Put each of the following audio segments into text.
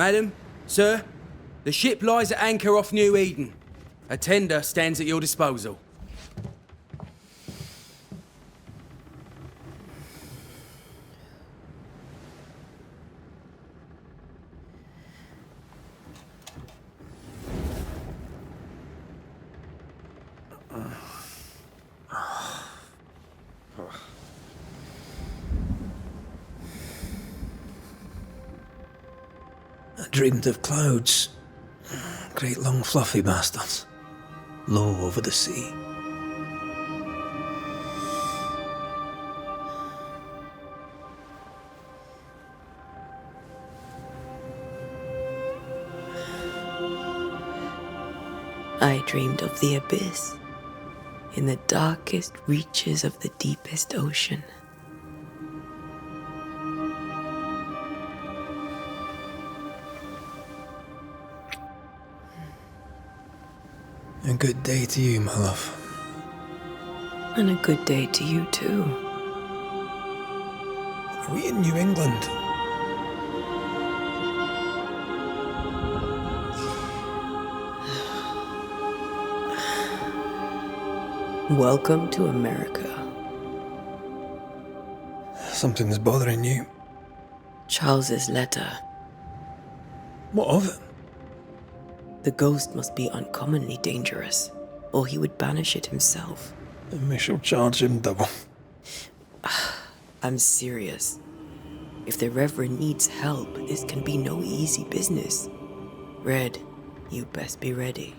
Madam, sir, the ship lies at anchor off New Eden. A tender stands at your disposal. I dreamed of clouds. Great long fluffy bastards. Low over the sea. I dreamed of the abyss, in the darkest reaches of the deepest ocean. A good day to you, my love. And a good day to you too. Are we in New England? Welcome to America. Something's bothering you. Charles's letter. What of it? The ghost must be uncommonly dangerous, or he would banish it himself. And we shall charge him double. I'm serious. If the Reverend needs help, this can be no easy business. Red, you best be ready.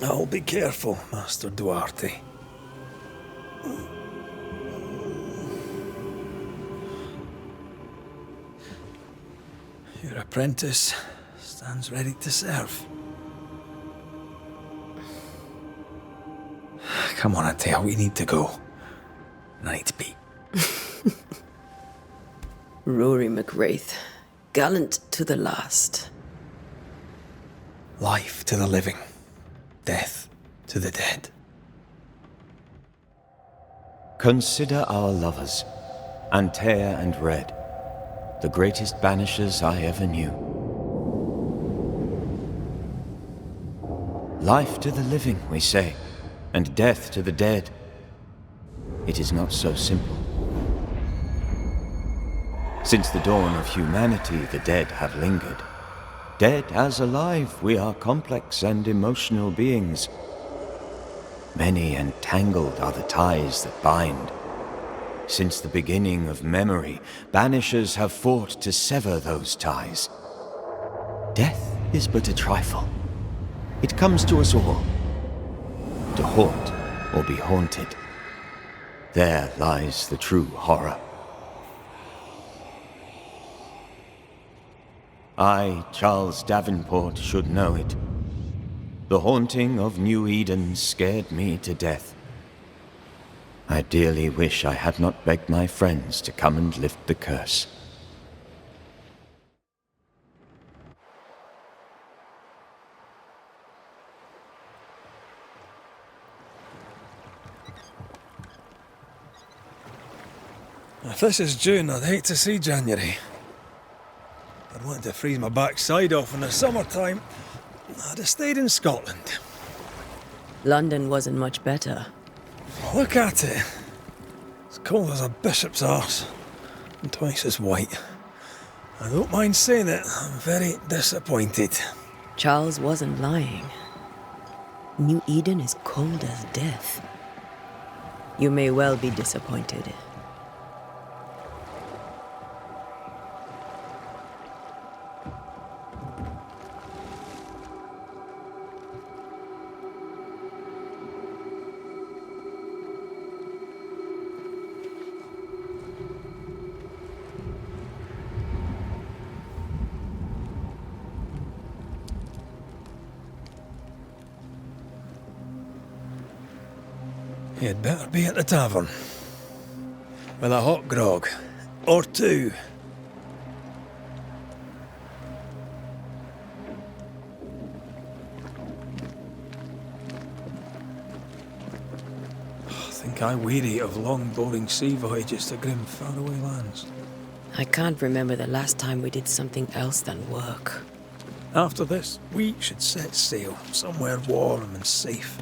I'll be careful, Master Duarte. Your apprentice stands ready to serve. Come on, Atea, we need to go. I need to pee. Rory McWraith, gallant to the last. Life to the living, death to the dead. Consider our lovers, Antea and Red, the greatest banishers I ever knew. Life to the living, we say, and death to the dead. It is not so simple. Since the dawn of humanity, the dead have lingered. Dead as alive, we are complex and emotional beings. Many and tangled are the ties that bind. Since the beginning of memory, banishers have fought to sever those ties. Death is but a trifle. It comes to us all. To haunt or be haunted. There lies the true horror. I, Charles Davenport, should know it. The haunting of New Eden scared me to death. I dearly wish I had not begged my friends to come and lift the curse. If this is June, I'd hate to see January. I'd want to freeze my backside off in the summertime. I'd have stayed in Scotland. London wasn't much better. Look at it. It's cold as a bishop's arse. And twice as white. I don't mind saying it, I'm very disappointed. Charles wasn't lying. New Eden is cold as death. You may well be disappointed. You'd better be at the tavern. With a hot grog. Or two. I think I weary of long, boring sea voyages to grim, faraway lands. I can't remember the last time we did something else than work. After this, we should set sail somewhere warm and safe.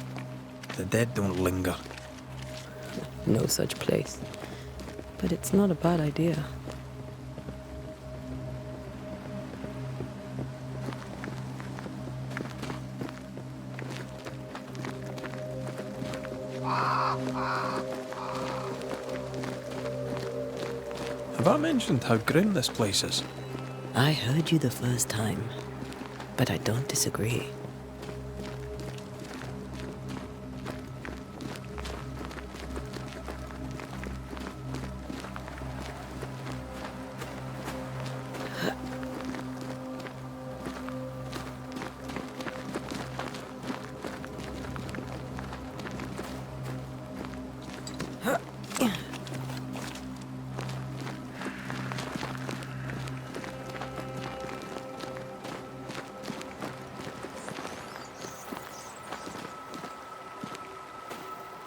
The dead don't linger. No such place. But it's not a bad idea. Have I mentioned how grim this place is? I heard you the first time, but I don't disagree.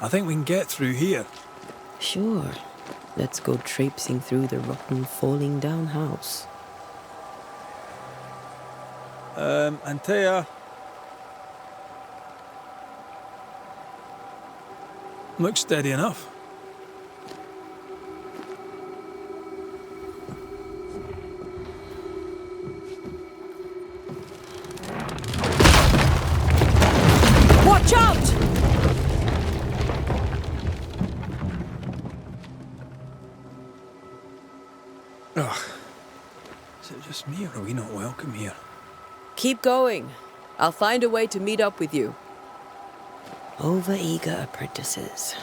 I think we can get through here. Sure. Let's go traipsing through the rotten, falling down house. Antea. Looks steady enough. Watch out! Ugh. Is it just me, or are we not welcome here? Keep going. I'll find a way to meet up with you. Over-eager apprentices.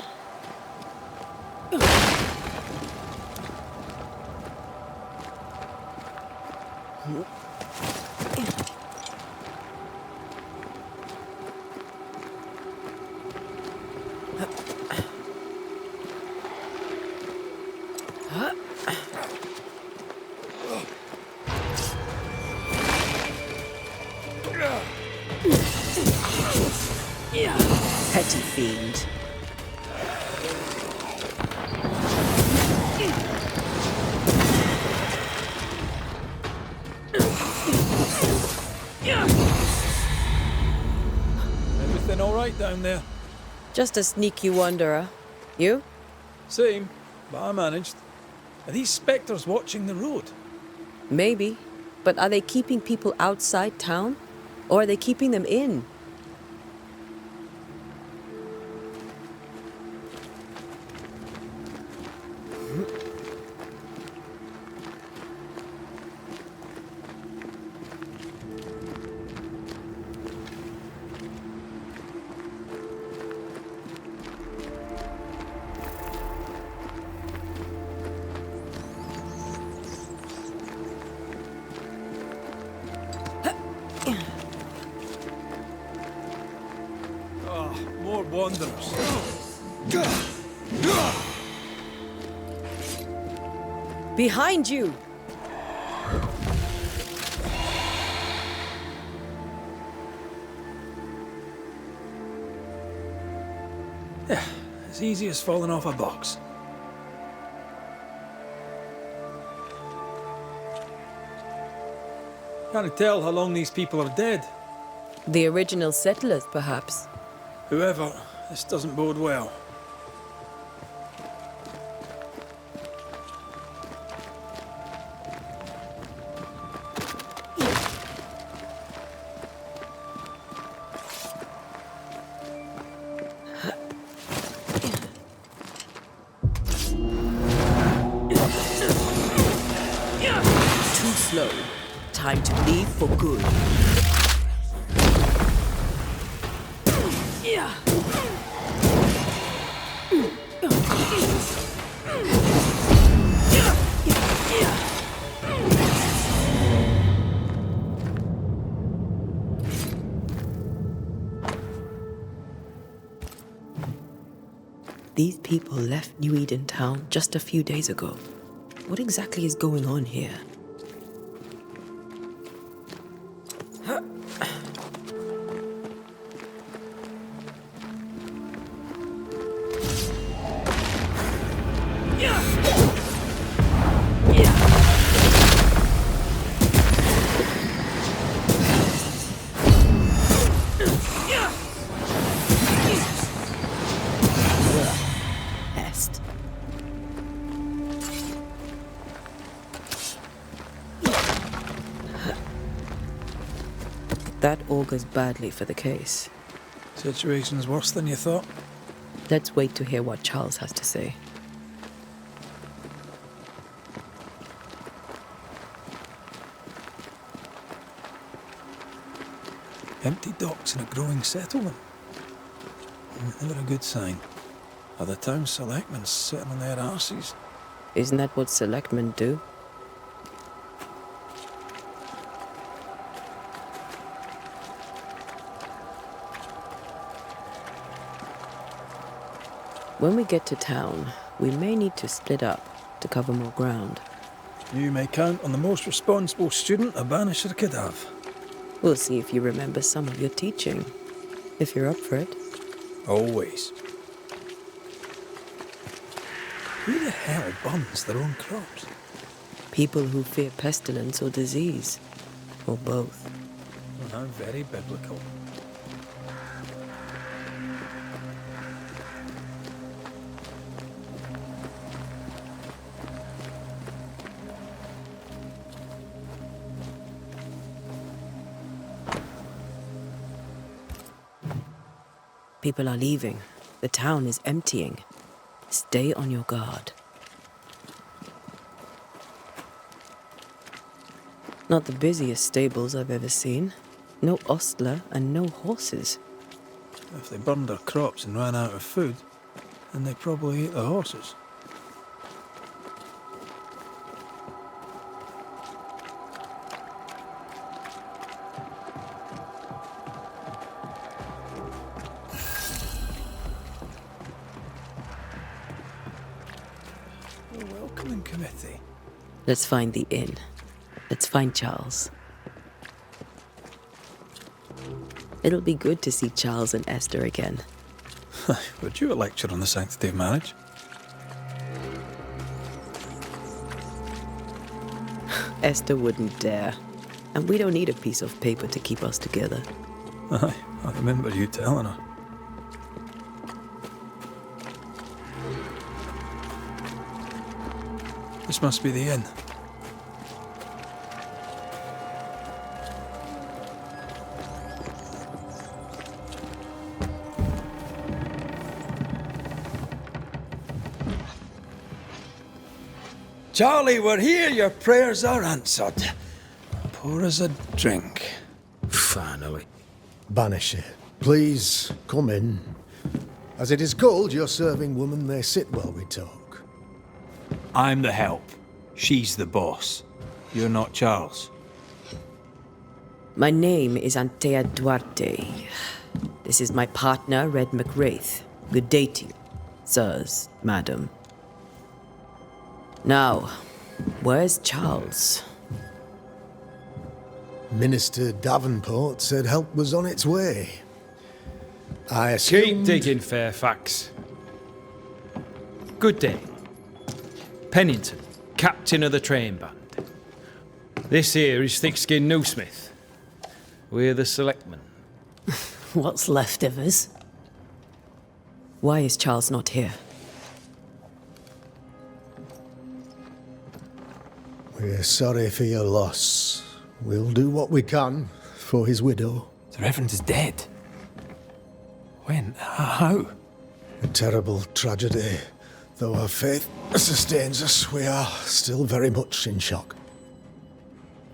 Petty fiend. Everything all right down there? Just a sneaky wanderer. You? Same, but I managed. Are these spectres watching the road? Maybe. But are they keeping people outside town? Or are they keeping them in? More wanderers. Behind you! Yeah, as easy as falling off a box. Can't tell how long these people are dead. The original settlers, perhaps. Whoever, this doesn't bode well. Too slow. Time to leave for good. These people left New Eden town just a few days ago. What exactly is going on here? That augurs badly for the case. Situation's worse than you thought. Let's wait to hear what Charles has to say. Empty docks in a growing settlement. Never a good sign. Are the town selectmen sitting on their arses? Isn't that what selectmen do? When we get to town, we may need to split up to cover more ground. You may count on the most responsible student a Banisher could have. We'll see if you remember some of your teaching, if you're up for it. Always. Who the hell burns their own crops? People who fear pestilence or disease, or both. How very biblical. People are leaving. The town is emptying. Stay on your guard. Not the busiest stables I've ever seen. No ostler and no horses. If they burned their crops and ran out of food, then they probably ate the horses. A welcoming committee. Let's find the inn. Let's find Charles. It'll be good to see Charles and Esther again. Would you a lecture on the sanctity of marriage? Esther wouldn't dare. And we don't need a piece of paper to keep us together. Aye, I remember you telling her. This must be the inn. Charlie, we're here. Your prayers are answered. Pour us a drink. Finally. Banisher, please come in. As it is called, your serving woman may sit while we talk. I'm the help. She's the boss. You're not Charles. My name is Antea Duarte. This is my partner, Red McWraith. Good day to you, sirs, madam. Now, where's Charles? Minister Davenport said help was on its way. I assumed... Keep digging, Fairfax. Good day. Pennington, captain of the train band. This here is Thick-Skinned Noosmith. We're the selectmen. What's left of us? Why is Charles not here? We're sorry for your loss. We'll do what we can for his widow. The Reverend is dead. When? How? A terrible tragedy. Though our faith sustains us, we are still very much in shock.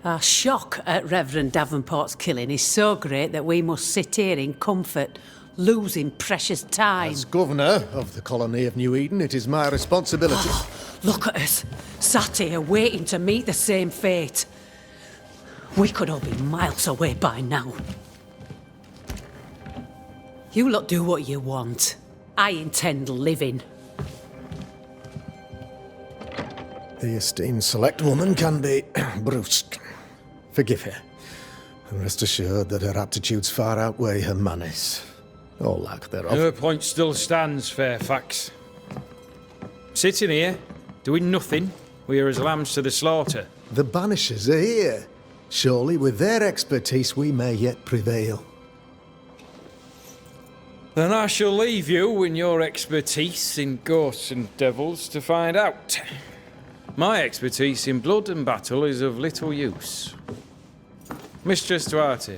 Our shock at Reverend Davenport's killing is so great that we must sit here in comfort, losing precious time. As governor of the colony of New Eden, it is my responsibility. Look at us, sat here waiting to meet the same fate. We could all be miles away by now. You lot do what you want. I intend living. The esteemed select woman can be brusque. Forgive her. And rest assured that her aptitudes far outweigh her manners. Or lack thereof. Her point still stands, Fairfax. Sitting here, doing nothing, we're as lambs to the slaughter. The Banishers are here. Surely with their expertise we may yet prevail. Then I shall leave you and your expertise in ghosts and devils to find out. My expertise in blood and battle is of little use. Mistress Duarte,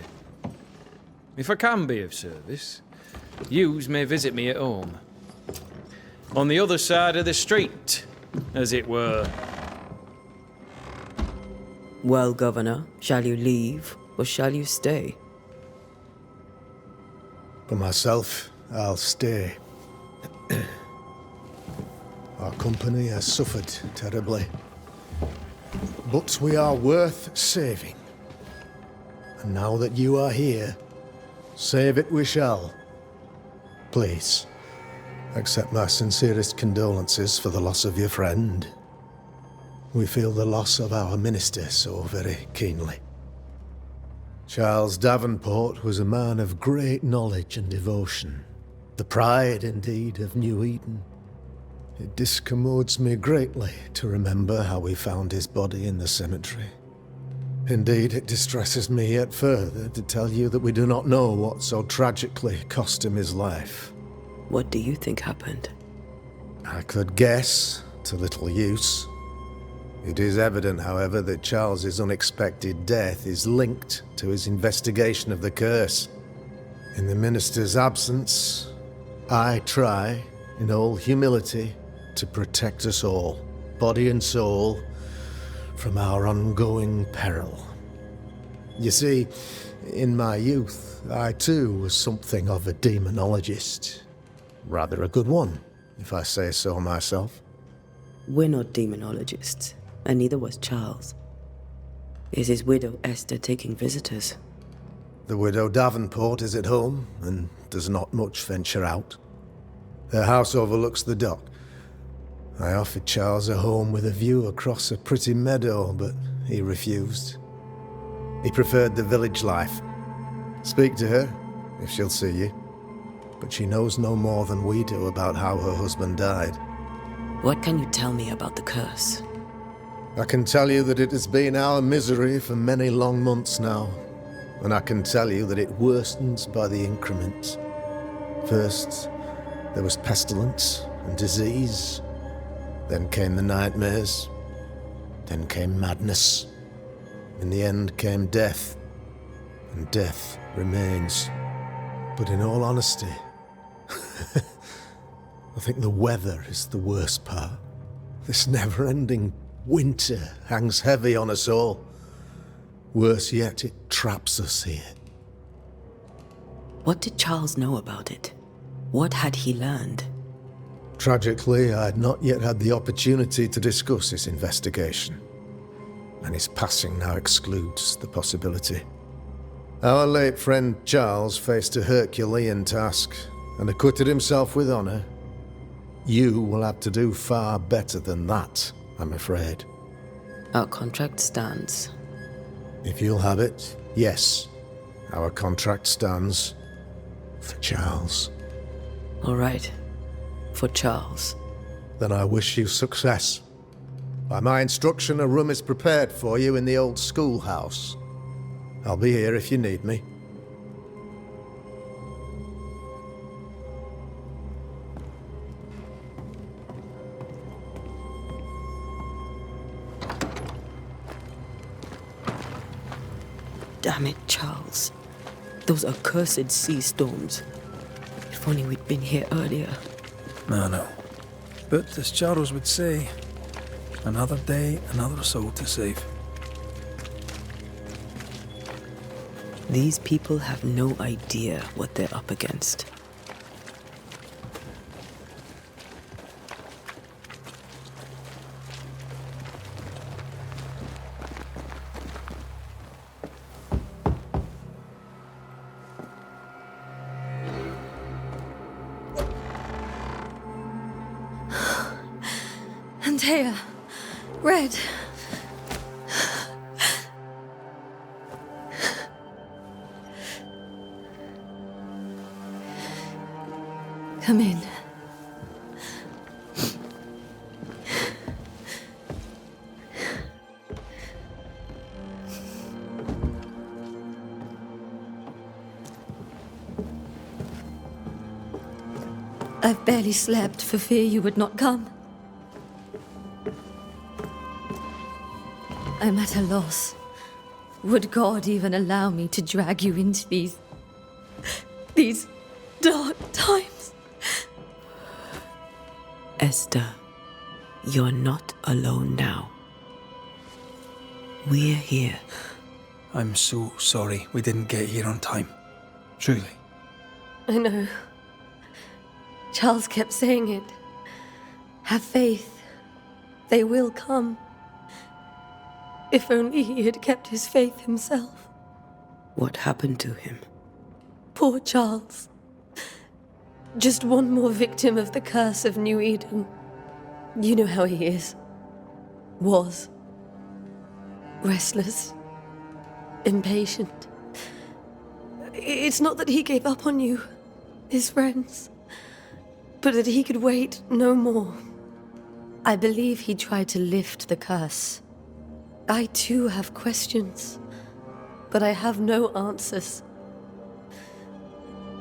If I can be of service, yous may visit me at home. On the other side of the street, as it were. Well, Governor, shall you leave or shall you stay? For myself, I'll stay. Our company has suffered terribly. But we are worth saving. And now that you are here, save it we shall. Please, accept my sincerest condolences for the loss of your friend. We feel the loss of our minister so very keenly. Charles Davenport was a man of great knowledge and devotion. The pride, indeed, of New Eden. It discommodes me greatly to remember how we found his body in the cemetery. Indeed, it distresses me yet further to tell you that we do not know what so tragically cost him his life. What do you think happened? I could guess, to little use. It is evident, however, that Charles's unexpected death is linked to his investigation of the curse. In the minister's absence, I try, in all humility, to protect us all, body and soul, from our ongoing peril. You see, in my youth, I too was something of a demonologist. Rather a good one, if I say so myself. We're not demonologists, and neither was Charles. Is his widow Esther taking visitors? The widow Davenport is at home, and does not much venture out. Her house overlooks the dock. I offered Charles a home with a view across a pretty meadow, but he refused. He preferred the village life. Speak to her, if she'll see you. But she knows no more than we do about how her husband died. What can you tell me about the curse? I can tell you that it has been our misery for many long months now. And I can tell you that it worsens by the increment. First, there was pestilence and disease. Then came the nightmares. Then came madness. In the end came death. And death remains. But in all honesty, I think the weather is the worst part. This never-ending winter hangs heavy on us all. Worse yet, it traps us here. What did Charles know about it? What had he learned? Tragically, I had not yet had the opportunity to discuss his investigation, and his passing now excludes the possibility. Our late friend Charles faced a Herculean task, and acquitted himself with honor. You will have to do far better than that, I'm afraid. Our contract stands. If you'll have it, yes, our contract stands for Charles. All right. For Charles. Then I wish you success. By my instruction, a room is prepared for you in the old schoolhouse. I'll be here if you need me. Damn it, Charles. Those accursed sea storms. If only we'd been here earlier. I know. But as Charles would say, another day, another soul to save. These people have no idea what they're up against. Antea, Red. Come in. I've barely slept for fear you would not come. I'm at a loss. Would God even allow me to drag you into these These dark times. Esther, you're not alone now. We're here. I'm so sorry we didn't get here on time. Truly. I know. Charles kept saying it. Have faith. They will come. If only he had kept his faith himself. What happened to him? Poor Charles. Just one more victim of the curse of New Eden. You know how he is. Was. Restless. Impatient. It's not that he gave up on you, his friends, but that he could wait no more. I believe he tried to lift the curse. I too have questions, but I have no answers.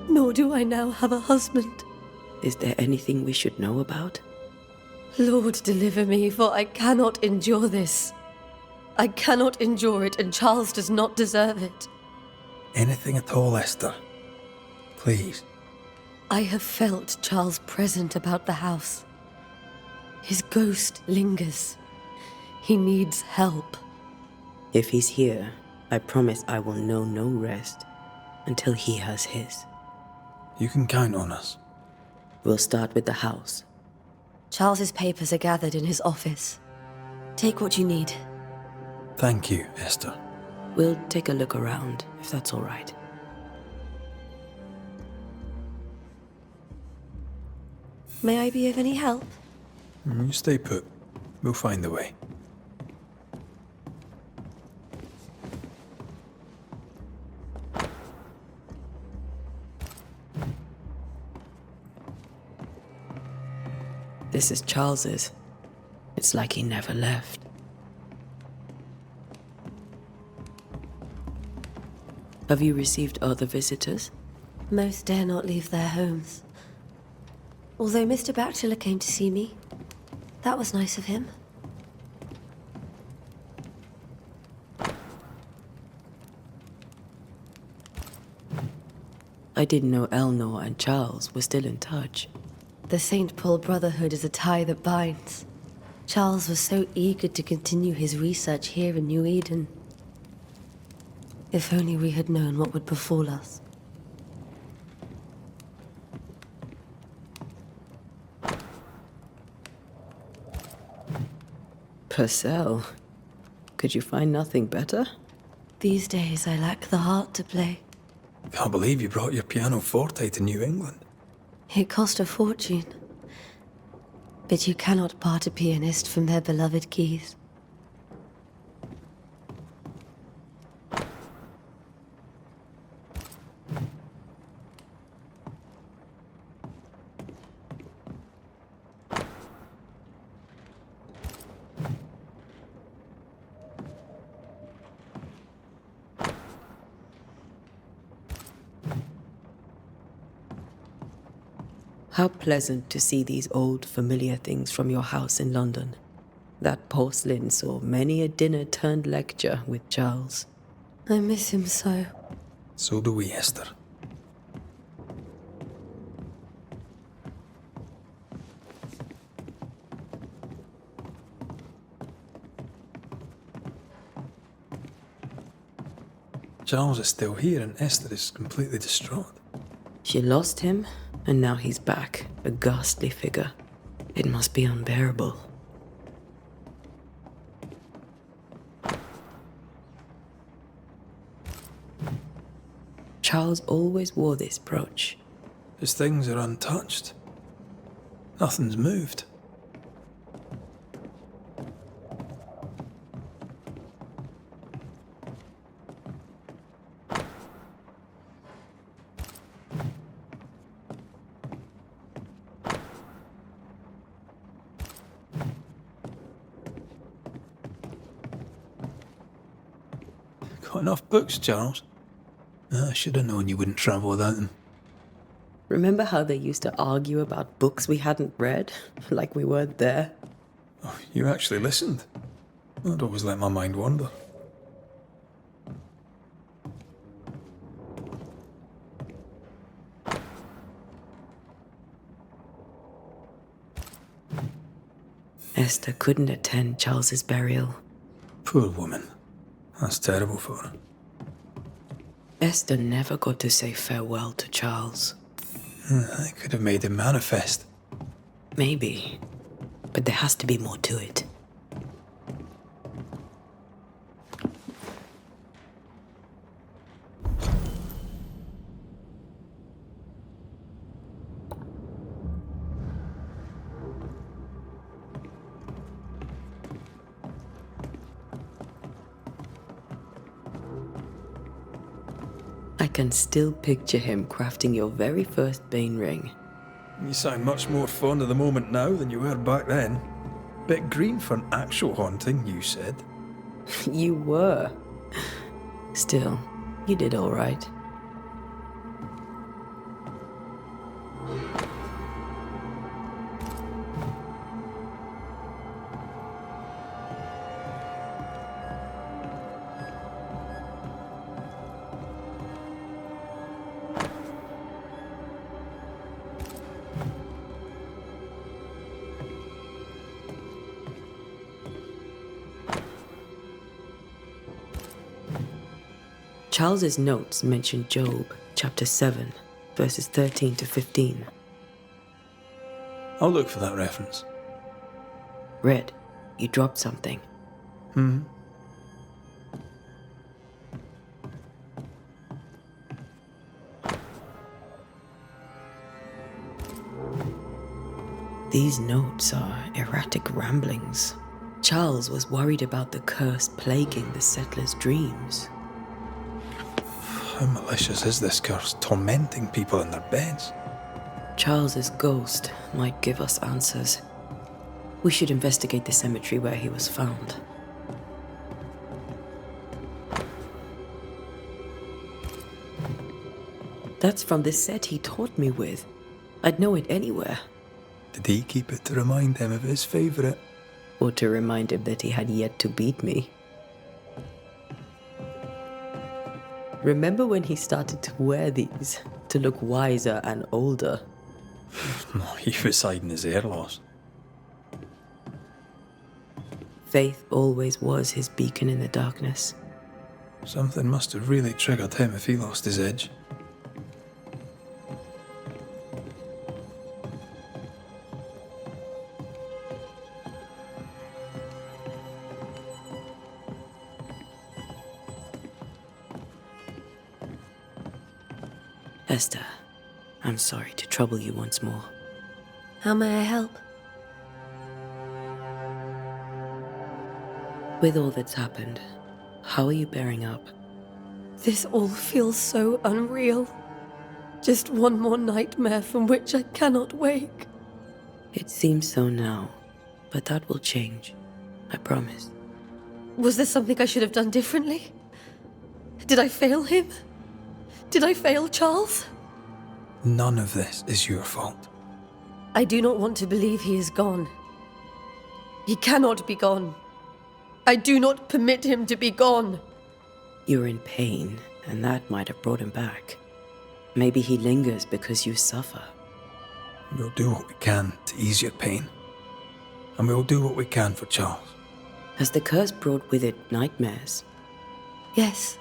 Nor do I now have a husband. Is there anything we should know about? Lord, deliver me, for I cannot endure this. I cannot endure it, and Charles does not deserve it. Anything at all, Esther. Please. I have felt Charles present about the house. His ghost lingers. He needs help. If he's here, I promise I will know no rest until he has his. You can count on us. We'll start with the house. Charles's papers are gathered in his office. Take what you need. Thank you, Esther. We'll take a look around, if that's all right. May I be of any help? You stay put. We'll find a way. This is Charles's. It's like he never left. Have you received other visitors? Most dare not leave their homes. Although Mr. Bachelor came to see me. That was nice of him. I didn't know Eleanor and Charles were still in touch. The St. Paul Brotherhood is a tie that binds. Charles was so eager to continue his research here in New Eden. If only we had known what would befall us. Purcell, could you find nothing better? These days I lack the heart to play. Can't believe you brought your pianoforte to New England. It cost a fortune. But you cannot part a pianist from their beloved keys. How pleasant to see these old, familiar things from your house in London. That porcelain saw many a dinner-turned-lecture with Charles. I miss him so. So do we, Esther. Charles is still here and Esther is completely distraught. She lost him, and now he's back, a ghastly figure. It must be unbearable. Charles always wore this brooch. His things are untouched. Nothing's moved. Got enough books, Charles? I should have known you wouldn't travel without them. Remember how they used to argue about books we hadn't read? Like we weren't there? Oh, you actually listened. I'd always let my mind wander. Esther couldn't attend Charles's burial. Poor woman. That's terrible for her. Esther never got to say farewell to Charles. I could have made him manifest. Maybe. But there has to be more to it. I can still picture him crafting your very first Bane ring. You sound much more fond of the moment now than you were back then. Bit green for an actual haunting, you said. You were. Still, you did all right. Charles's notes mention Job, chapter 7, verses 13 to 15. I'll look for that reference. Red, you dropped something. These notes are erratic ramblings. Charles was worried about the curse plaguing the settlers' dreams. How malicious is this curse, tormenting people in their beds? Charles's ghost might give us answers. We should investigate the cemetery where he was found. That's from the set he taught me with. I'd know it anywhere. Did he keep it to remind him of his favourite? Or to remind him that he had yet to beat me. Remember when he started to wear these to look wiser and older? He was hiding his hair loss. Faith always was his beacon in the darkness. Something must have really triggered him if he lost his edge. Esther, I'm sorry to trouble you once more. How may I help? With all that's happened, how are you bearing up? This all feels so unreal. Just one more nightmare from which I cannot wake. It seems so now, but that will change. I promise. Was there something I should have done differently? Did I fail him? Did I fail Charles? None of this is your fault. I do not want to believe he is gone. He cannot be gone. I do not permit him to be gone. You're in pain, and that might have brought him back. Maybe he lingers because you suffer. We'll do what we can to ease your pain. And we'll do what we can for Charles. Has the curse brought with it nightmares? Yes,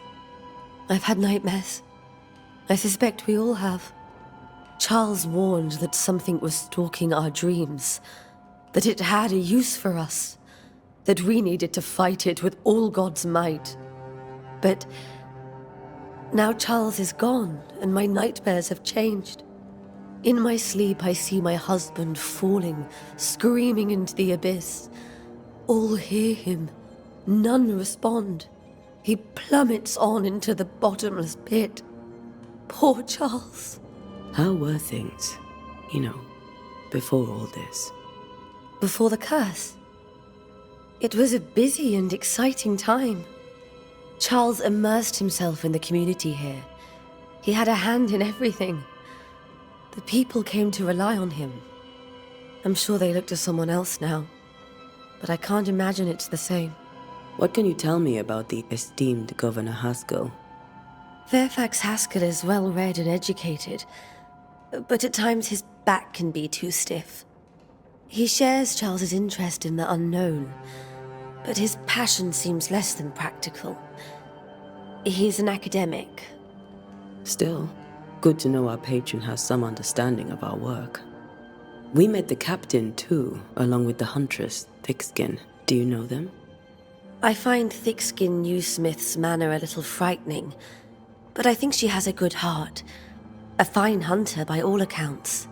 I've had nightmares. I suspect we all have. Charles warned that something was stalking our dreams, that it had a use for us, that we needed to fight it with all God's might. But now Charles is gone, and my nightmares have changed. In my sleep, I see my husband falling, screaming into the abyss. All hear him. None respond. He plummets on into the bottomless pit. Poor Charles. How were things, before all this? Before the curse. It was a busy and exciting time. Charles immersed himself in the community here. He had a hand in everything. The people came to rely on him. I'm sure they look to someone else now, but I can't imagine it's the same. What can you tell me about the esteemed Governor Haskell? Fairfax Haskell is well-read and educated, but at times his back can be too stiff. He shares Charles's interest in the unknown, but his passion seems less than practical. He's an academic. Still, good to know our patron has some understanding of our work. We met the captain, too, along with the huntress, Thickskin. Do you know them? I find Thickskin Newsmith's manner a little frightening, but I think she has a good heart. A fine hunter by all accounts.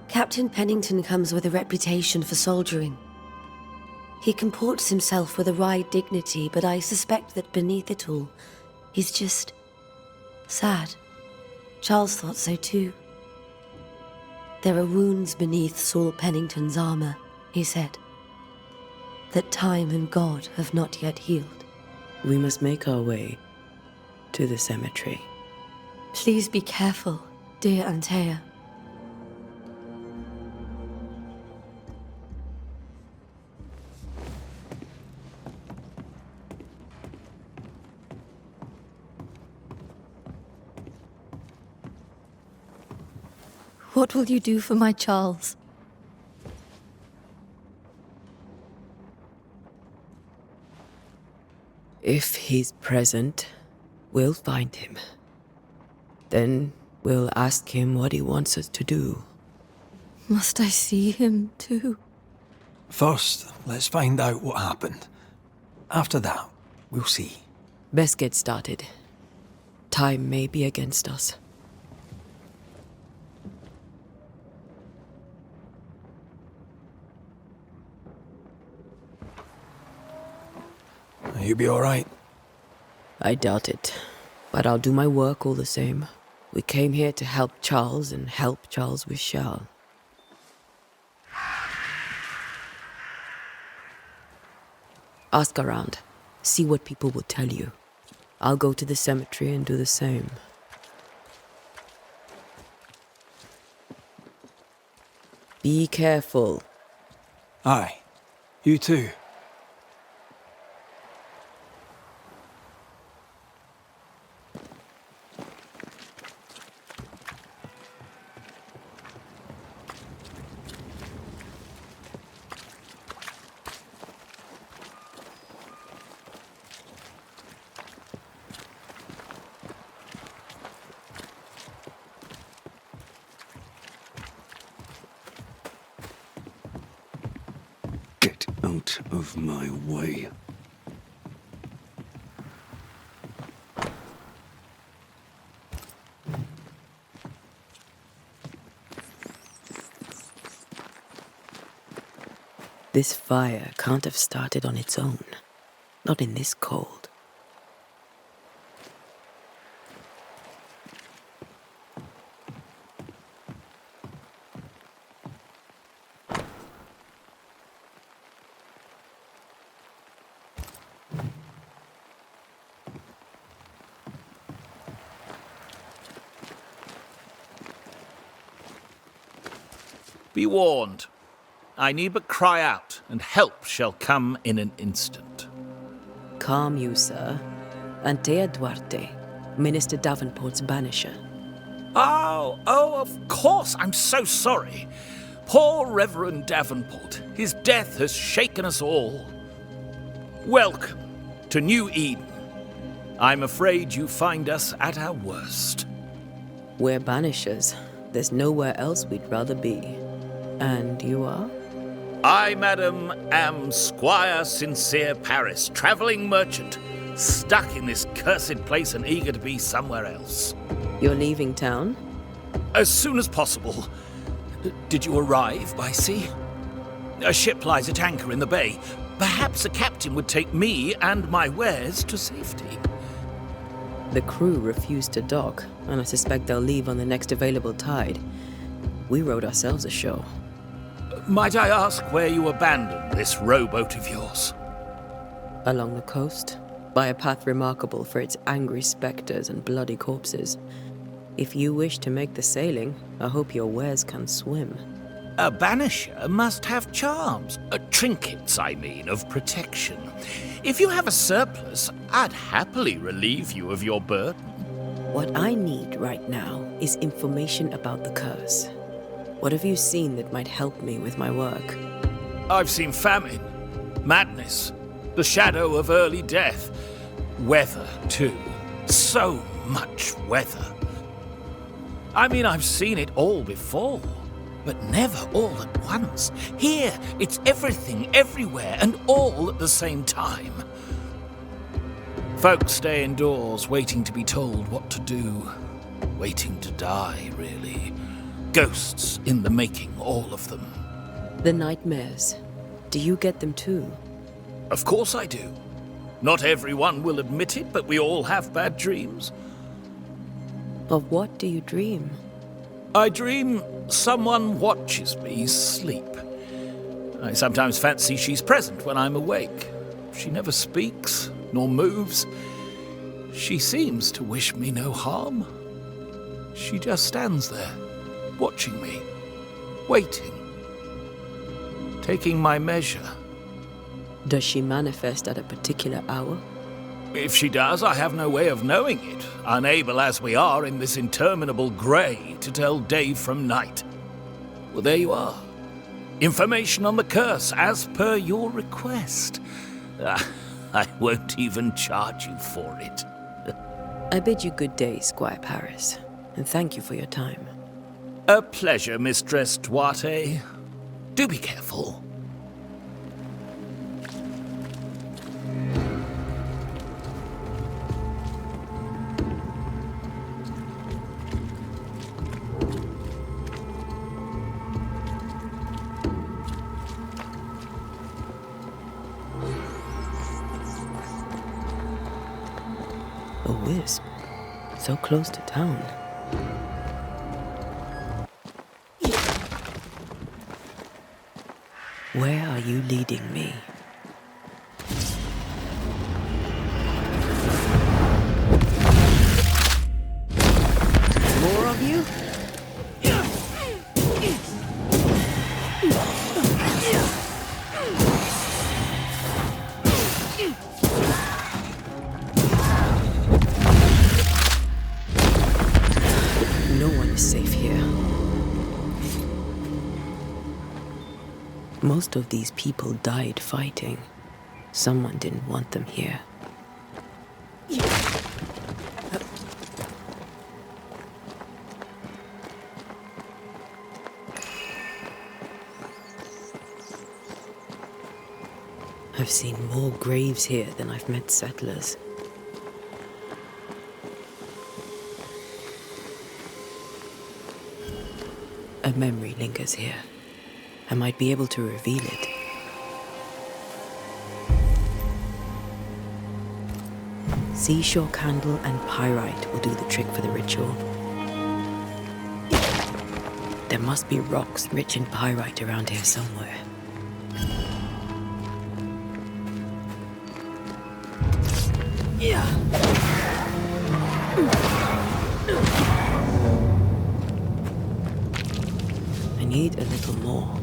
Captain Pennington comes with a reputation for soldiering. He comports himself with a wry dignity, but I suspect that beneath it all, he's just sad. Charles thought so too. There are wounds beneath Saul Pennington's armor, he said, that time and God have not yet healed. We must make our way to the cemetery. Please be careful, dear Antea. What will you do for my Charles? If he's present, we'll find him. Then we'll ask him what he wants us to do. Must I see him too? First, let's find out what happened. After that, we'll see. Best get started. Time may be against us. You be alright? I doubt it, but I'll do my work all the same. We came here to help Charles, and help Charles we shall. Ask around. See what people will tell you. I'll go to the cemetery and do the same. Be careful. Aye. You too. Get out of my way. This fire can't have started on its own. Not in this cold. Be warned. I need but cry out, and help shall come in an instant. Calm you, sir. Antea Duarte, Minister Davenport's banisher. Oh, of course. I'm so sorry. Poor Reverend Davenport. His death has shaken us all. Welcome to New Eden. I'm afraid you find us at our worst. We're banishers. There's nowhere else we'd rather be. And you are? I, madam, am Squire Sincere Paris, travelling merchant, stuck in this cursed place and eager to be somewhere else. You're leaving town? As soon as possible. Did you arrive by sea? A ship lies at anchor in the bay. Perhaps a captain would take me and my wares to safety. The crew refused to dock, and I suspect they'll leave on the next available tide. We rowed ourselves ashore. Might I ask where you abandoned this rowboat of yours? Along the coast, by a path remarkable for its angry spectres and bloody corpses. If you wish to make the sailing, I hope your wares can swim. A banisher must have charms. Trinkets, I mean, of protection. If you have a surplus, I'd happily relieve you of your burden. What I need right now is information about the curse. What have you seen that might help me with my work? I've seen famine, madness, the shadow of early death, weather, too. So much weather. I mean, I've seen it all before, but never all at once. Here, it's everything, everywhere, and all at the same time. Folks stay indoors, waiting to be told what to do. Waiting to die, really. Ghosts in the making, all of them. The nightmares. Do you get them too? Of course I do. Not everyone will admit it, but we all have bad dreams. Of what do you dream? I dream someone watches me sleep. I sometimes fancy she's present when I'm awake. She never speaks, nor moves. She seems to wish me no harm. She just stands there, watching me, waiting, taking my measure. Does she manifest at a particular hour? If she does, I have no way of knowing it, unable as we are in this interminable grey to tell day from night. Well, there you are. Information on the curse, as per your request. I won't even charge you for it. I bid you good day, Squire Paris, and thank you for your time. A pleasure, Mistress Duarte. Do be careful. A wisp, so close to town. Where are you leading me? More of you? No one is safe here. Most of these people died fighting. Someone didn't want them here. I've seen more graves here than I've met settlers. A memory lingers here. I might be able to reveal it. Seashore candle and pyrite will do the trick for the ritual. There must be rocks rich in pyrite around here somewhere. I need a little more.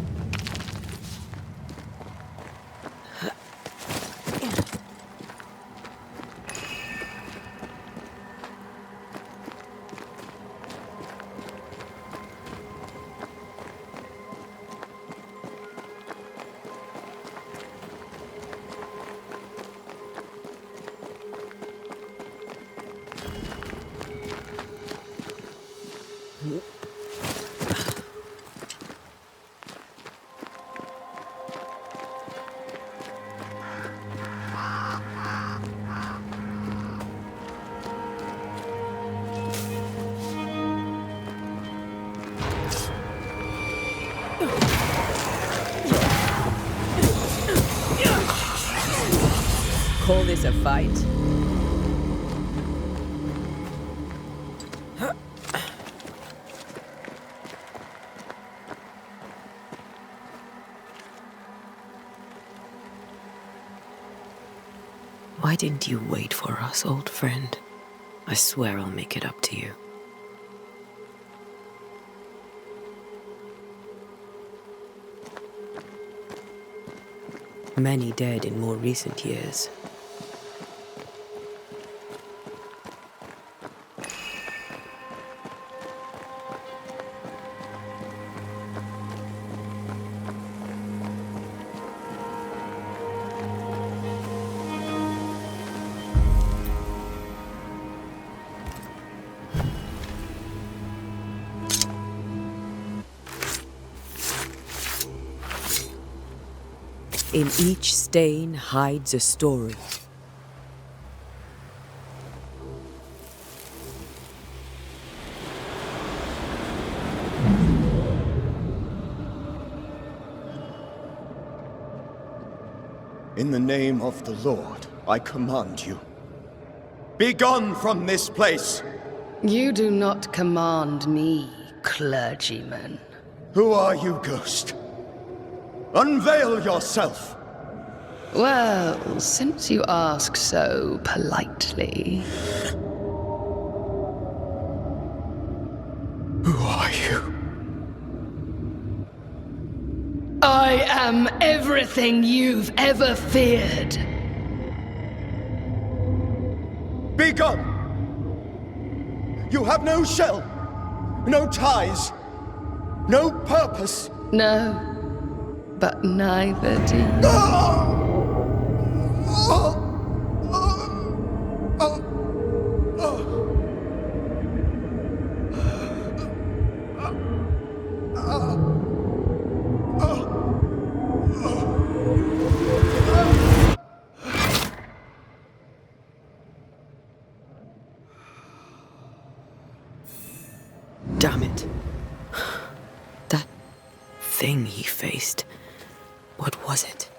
Call this a fight? Why didn't you wait for us, old friend? I swear I'll make it up to you. Many dead in more recent years. In each stain hides a story. In the name of the Lord, I command you. Be gone from this place! You do not command me, clergyman. Who are you, ghost? Unveil yourself! Well, since you ask so politely... Who are you? I am everything you've ever feared. Be gone! You have no shell, no ties, no purpose. No, but neither do you. Damn it. That thing he faced. What was it?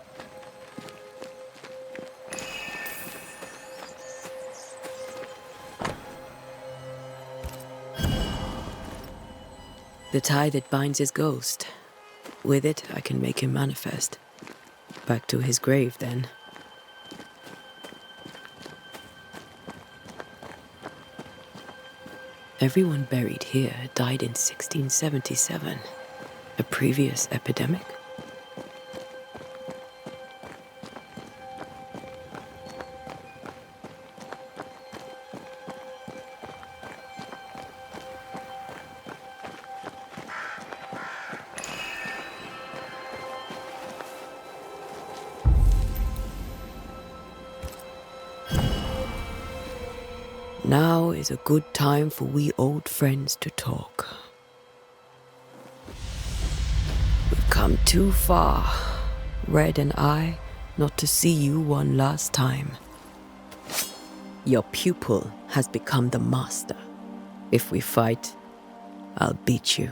The tie that binds his ghost. With it, I can make him manifest. Back to his grave, then. Everyone buried here died in 1677. A previous epidemic? Now is a good time for we old friends to talk. We've come too far, Red and I, not to see you one last time. Your pupil has become the master. If we fight, I'll beat you.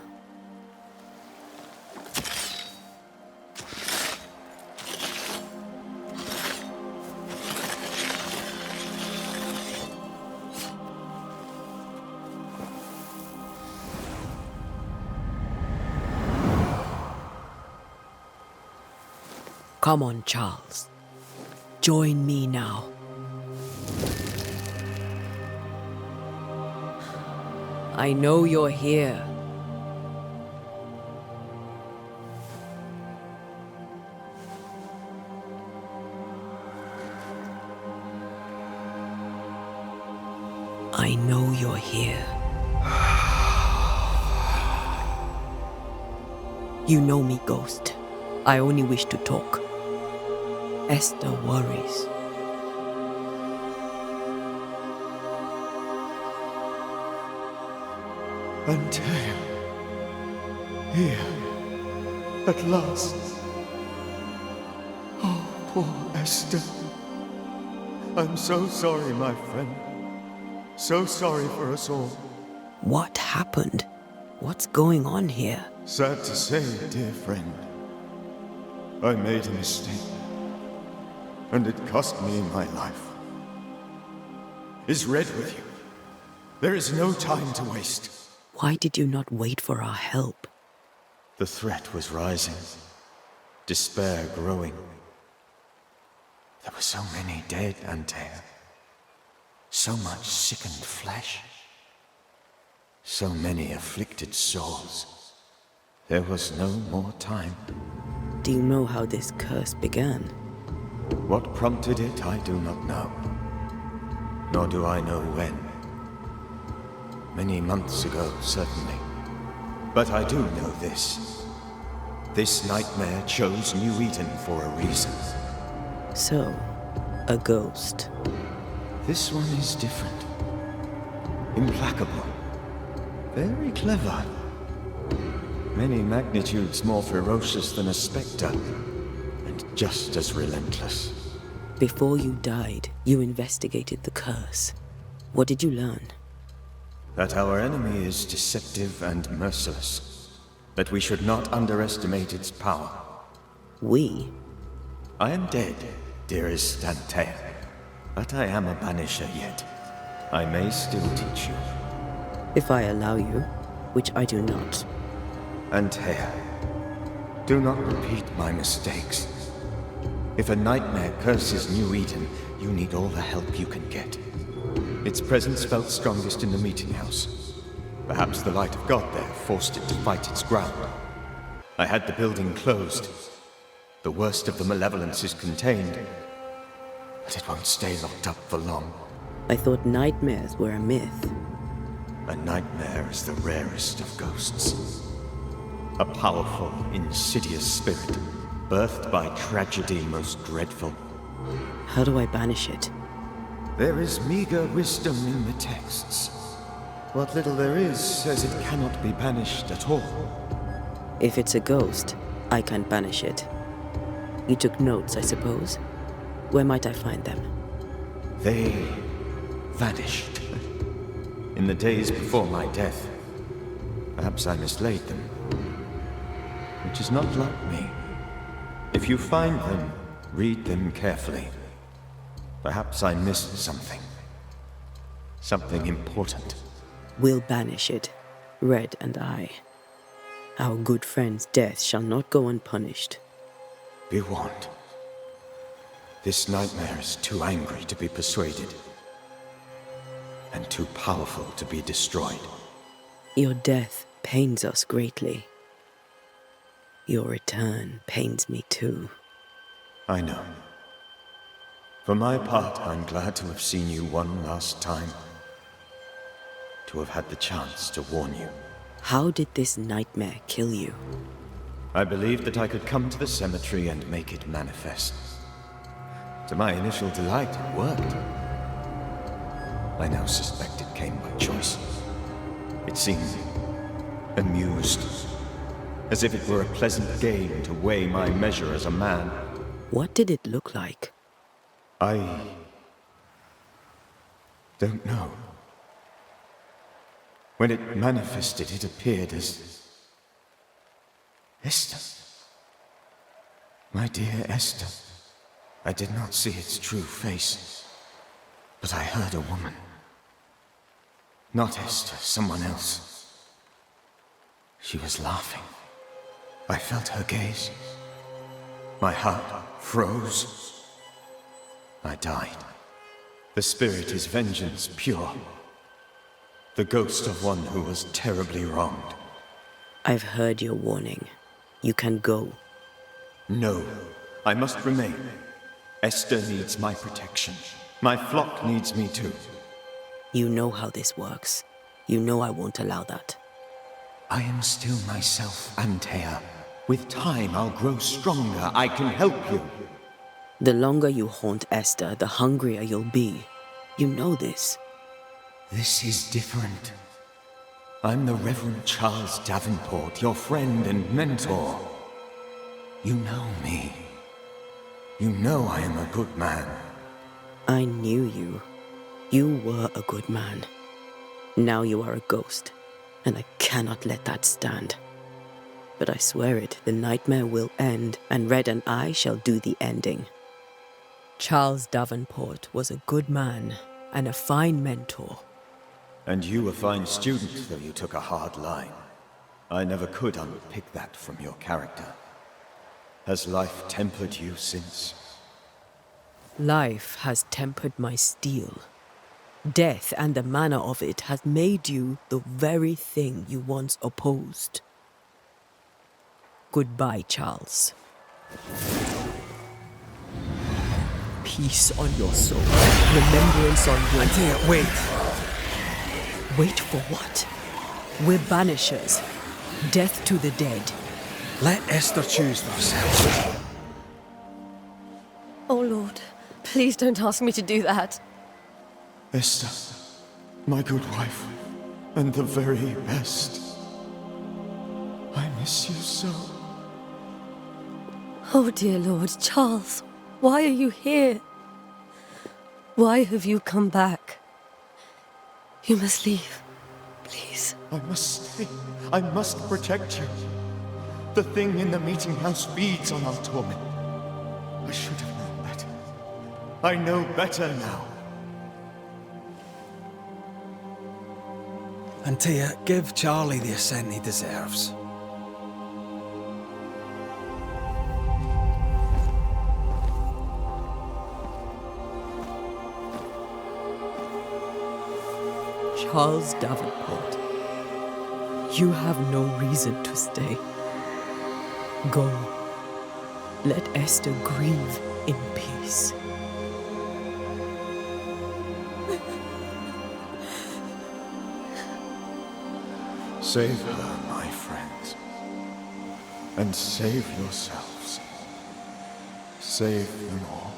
Come on, Charles. Join me now. I know you're here. I know you're here. You know me, Ghost. I only wish to talk. Esther worries. Antea, here, at last. Oh, poor Esther. I'm so sorry, my friend. So sorry for us all. What happened? What's going on here? Sad to say, dear friend, I made a mistake, and it cost me my life. Is Red with you? There is no time to waste. Why did you not wait for our help? The threat was rising, despair growing. There were so many dead, Antea. So much sickened flesh. So many afflicted souls. There was no more time. Do you know how this curse began? What prompted it, I do not know. Nor do I know when. Many months ago, certainly. But I do know this. This nightmare chose New Eden for a reason. So, a ghost. This one is different. Implacable. Very clever. Many magnitudes more ferocious than a spectre. and just as relentless. Before you died, you investigated the curse. What did you learn? That our enemy is deceptive and merciless. That we should not underestimate its power. We? I am dead, dearest Antea. But I am a banisher yet. I may still teach you. If I allow you, which I do not. Antea, do not repeat my mistakes. If a nightmare curses New Eden, you need all the help you can get. Its presence felt strongest in the meeting house. Perhaps the light of God there forced it to fight its ground. I had the building closed. The worst of the malevolence is contained, but it won't stay locked up for long. I thought nightmares were a myth. A nightmare is the rarest of ghosts. A powerful, insidious spirit, birthed by tragedy most dreadful. How do I banish it? There is meager wisdom in the texts. What little there is says it cannot be banished at all. If it's a ghost, I can't banish it. You took notes, I suppose? Where might I find them? They vanished. In the days before my death. Perhaps I mislaid them. Which is not like me. If you find them, read them carefully. Perhaps I missed something. Something important. We'll banish it, Red and I. Our good friend's death shall not go unpunished. Be warned. This nightmare is too angry to be persuaded. And too powerful to be destroyed. Your death pains us greatly. Your return pains me too. I know. For my part, I'm glad to have seen you one last time. To have had the chance to warn you. How did this nightmare kill you? I believed that I could come to the cemetery and make it manifest. To my initial delight, it worked. I now suspect it came by choice. It seemed amused, as if it were a pleasant game to weigh my measure as a man. What did it look like? I don't know. When it manifested, it appeared as Esther. My dear Esther. I did not see its true face, but I heard a woman. Not Esther, someone else. She was laughing. I felt her gaze. My heart froze. I died. The spirit is vengeance pure. The ghost of one who was terribly wronged. I've heard your warning. You can go. No, I must remain. Esther needs my protection. My flock needs me too. You know how this works. You know I won't allow that. I am still myself, Antea. With time, I'll grow stronger. I can help you. The longer you haunt Esther, the hungrier you'll be. You know this. This is different. I'm the Reverend Charles Davenport, your friend and mentor. You know me. You know I am a good man. I knew you. You were a good man. Now you are a ghost, and I cannot let that stand. But I swear it, the nightmare will end, and Red and I shall do the ending. Charles Davenport was a good man and a fine mentor. And you a fine student, though you took a hard line. I never could unpick that from your character. Has life tempered you since? Life has tempered my steel. Death and the manner of it has made you the very thing you once opposed. Goodbye, Charles. Peace on your soul. Remembrance on your... Antea, wait! Wait for what? We're banishers. Death to the dead. Let Esther choose for herself. Oh, Lord, please don't ask me to do that. Esther, my good wife, and the very best. I miss you so. Oh, dear Lord, Charles, why are you here? Why have you come back? You must leave, please. I must stay. I must protect you. The thing in the meeting house feeds on our torment. I should have known better. I know better now. Antea, give Charlie the ascent he deserves. Charles Davenport, you have no reason to stay. Go. Let Esther grieve in peace. Save her, my friends. And save yourselves. Save them all.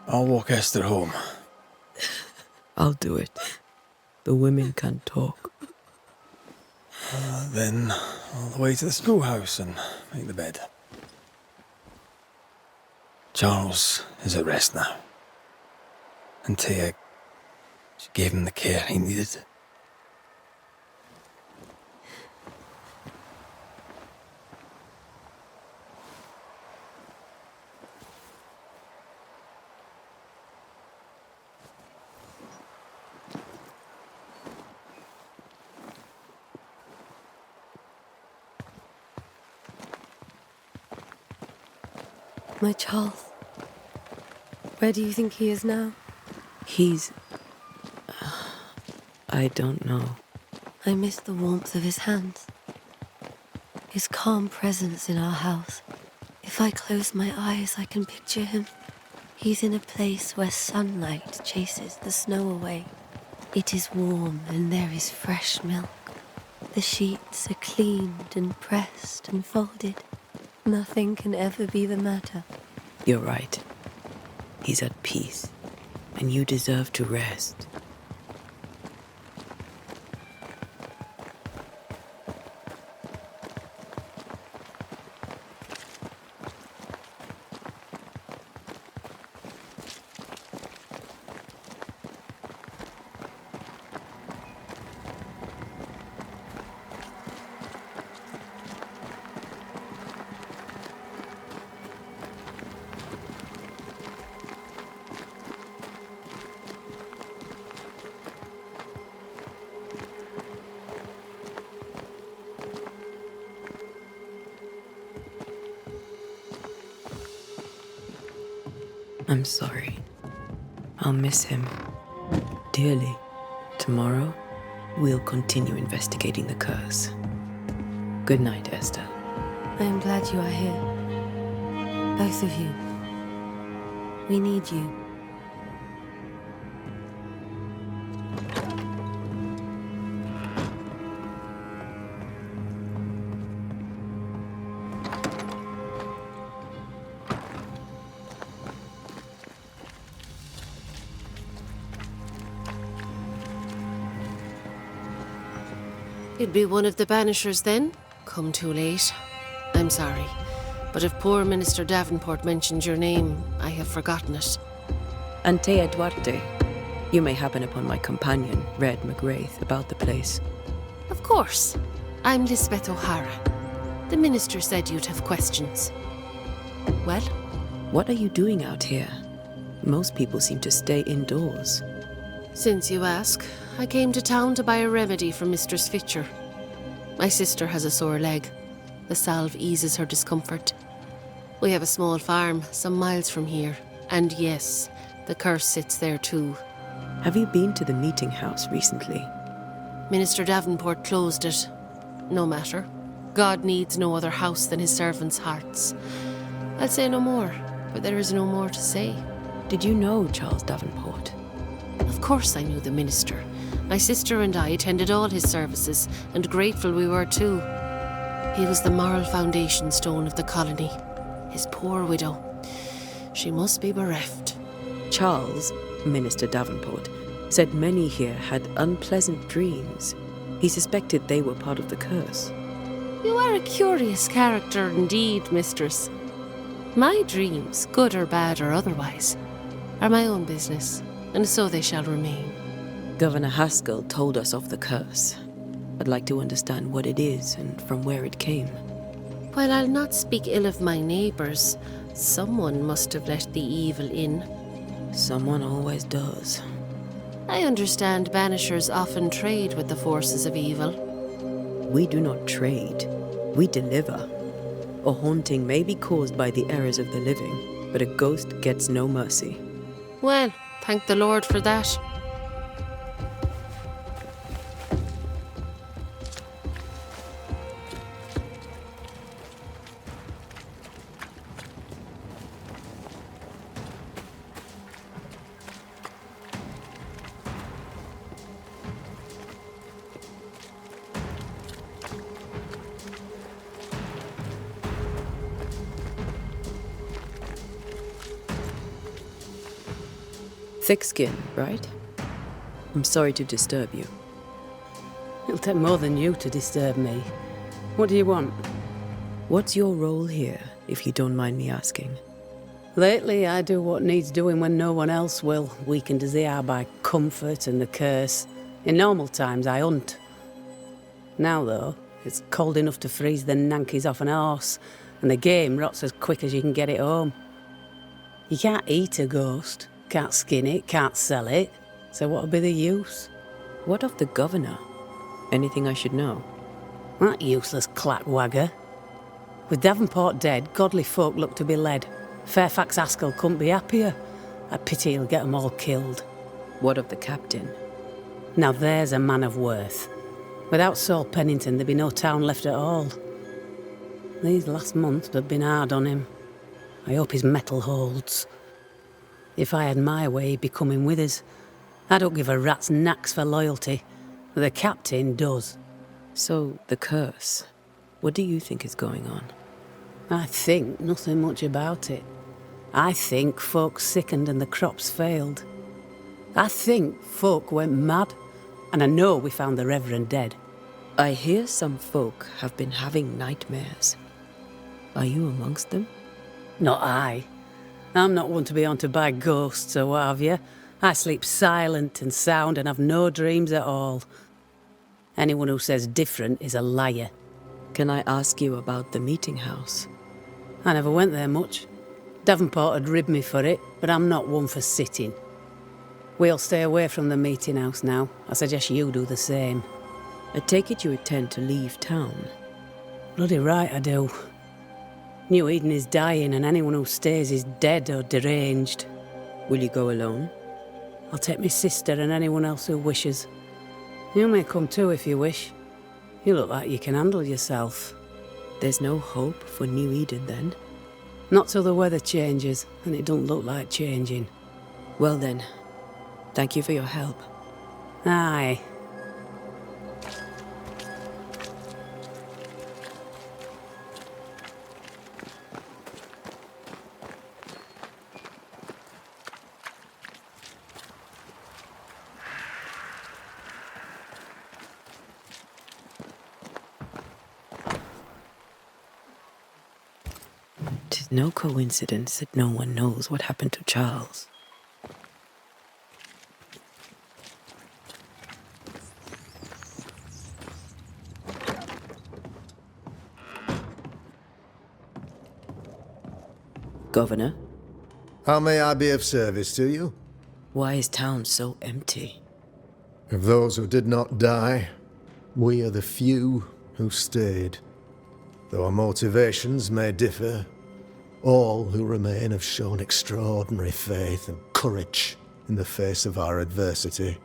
I'll walk Esther home. I'll do it. The women can't talk. Then all the way to the schoolhouse and make the bed. Charles is at rest now. Antea, she gave him the care he needed. My Charles. Where do you think he is now? He's... I don't know. I miss the warmth of his hands. His calm presence in our house. If I close my eyes, I can picture him. He's in a place where sunlight chases the snow away. It is warm and there is fresh milk. The sheets are cleaned and pressed and folded. Nothing can ever be the matter. You're right. He's at peace, and you deserve to rest. I'm sorry. I'll miss him dearly. Tomorrow, we'll continue investigating the curse. Good night, Esther. I am glad you are here. Both of you. We need you. You'd be one of the Banishers then? Come too late. I'm sorry, but if poor Minister Davenport mentioned your name, I have forgotten it. Antea Duarte. You may happen upon my companion, Red McGrath, about the place. Of course. I'm Lisbeth O'Hara. The minister said you'd have questions. Well? What are you doing out here? Most people seem to stay indoors. Since you ask, I came to town to buy a remedy for Mistress Fitcher. My sister has a sore leg. The salve eases her discomfort. We have a small farm some miles from here. And yes, the curse sits there too. Have you been to the meeting house recently? Minister Davenport closed it. No matter. God needs no other house than his servants' hearts. I'll say no more, but there is no more to say. Did you know Charles Davenport? Of course I knew the minister. My sister and I attended all his services, and grateful we were too. He was the moral foundation stone of the colony. His poor widow. She must be bereft. Charles, Minister Davenport, said many here had unpleasant dreams. He suspected they were part of the curse. You are a curious character indeed, mistress. My dreams, good or bad or otherwise, are my own business, and so they shall remain. Governor Haskell told us of the curse. I'd like to understand what it is and from where it came. While I'll not speak ill of my neighbours, someone must have let the evil in. Someone always does. I understand Banishers often trade with the forces of evil. We do not trade. We deliver. A haunting may be caused by the errors of the living, but a ghost gets no mercy. Well, thank the Lord for that. Thick skin, right? I'm sorry to disturb you. It'll take more than you to disturb me. What do you want? What's your role here, if you don't mind me asking? Lately, I do what needs doing when no one else will, weakened as they are by comfort and the curse. In normal times, I hunt. Now, though, it's cold enough to freeze the nankies off an horse, and the game rots as quick as you can get it home. You can't eat a ghost, can't skin it, can't sell it, so what'll be the use? What of the governor? Anything I should know? That useless clackwagger. With Davenport dead, godly folk look to be led. Fairfax Haskell couldn't be happier. I pity he'll get 'em all killed. What of the captain? Now there's a man of worth. Without Saul Pennington, there'd be no town left at all. These last months have been hard on him. I hope his mettle holds. If I had my way, he'd be coming with us. I don't give a rat's knacks for loyalty, but the captain does. So, the curse. What do you think is going on? I think nothing much about it. I think folk sickened and the crops failed. I think folk went mad, and I know we found the Reverend dead. I hear some folk have been having nightmares. Are you amongst them? Not I. I'm not one to be haunted by ghosts or what have you. I sleep silent and sound and have no dreams at all. Anyone who says different is a liar. Can I ask you about the meeting house? I never went there much. Davenport had ribbed me for it, but I'm not one for sitting. We'll stay away from the meeting house now. I suggest you do the same. I take it you intend to leave town. Bloody right I do. New Eden is dying and anyone who stays is dead or deranged. Will you go alone? I'll take my sister and anyone else who wishes. You may come too if you wish. You look like you can handle yourself. There's no hope for New Eden then? Not till the weather changes, and it don't look like changing. Well then, thank you for your help. Aye. It's no coincidence that no one knows what happened to Charles. Governor? How may I be of service to you? Why is town so empty? Of those who did not die, we are the few who stayed. Though our motivations may differ, all who remain have shown extraordinary faith and courage in the face of our adversity.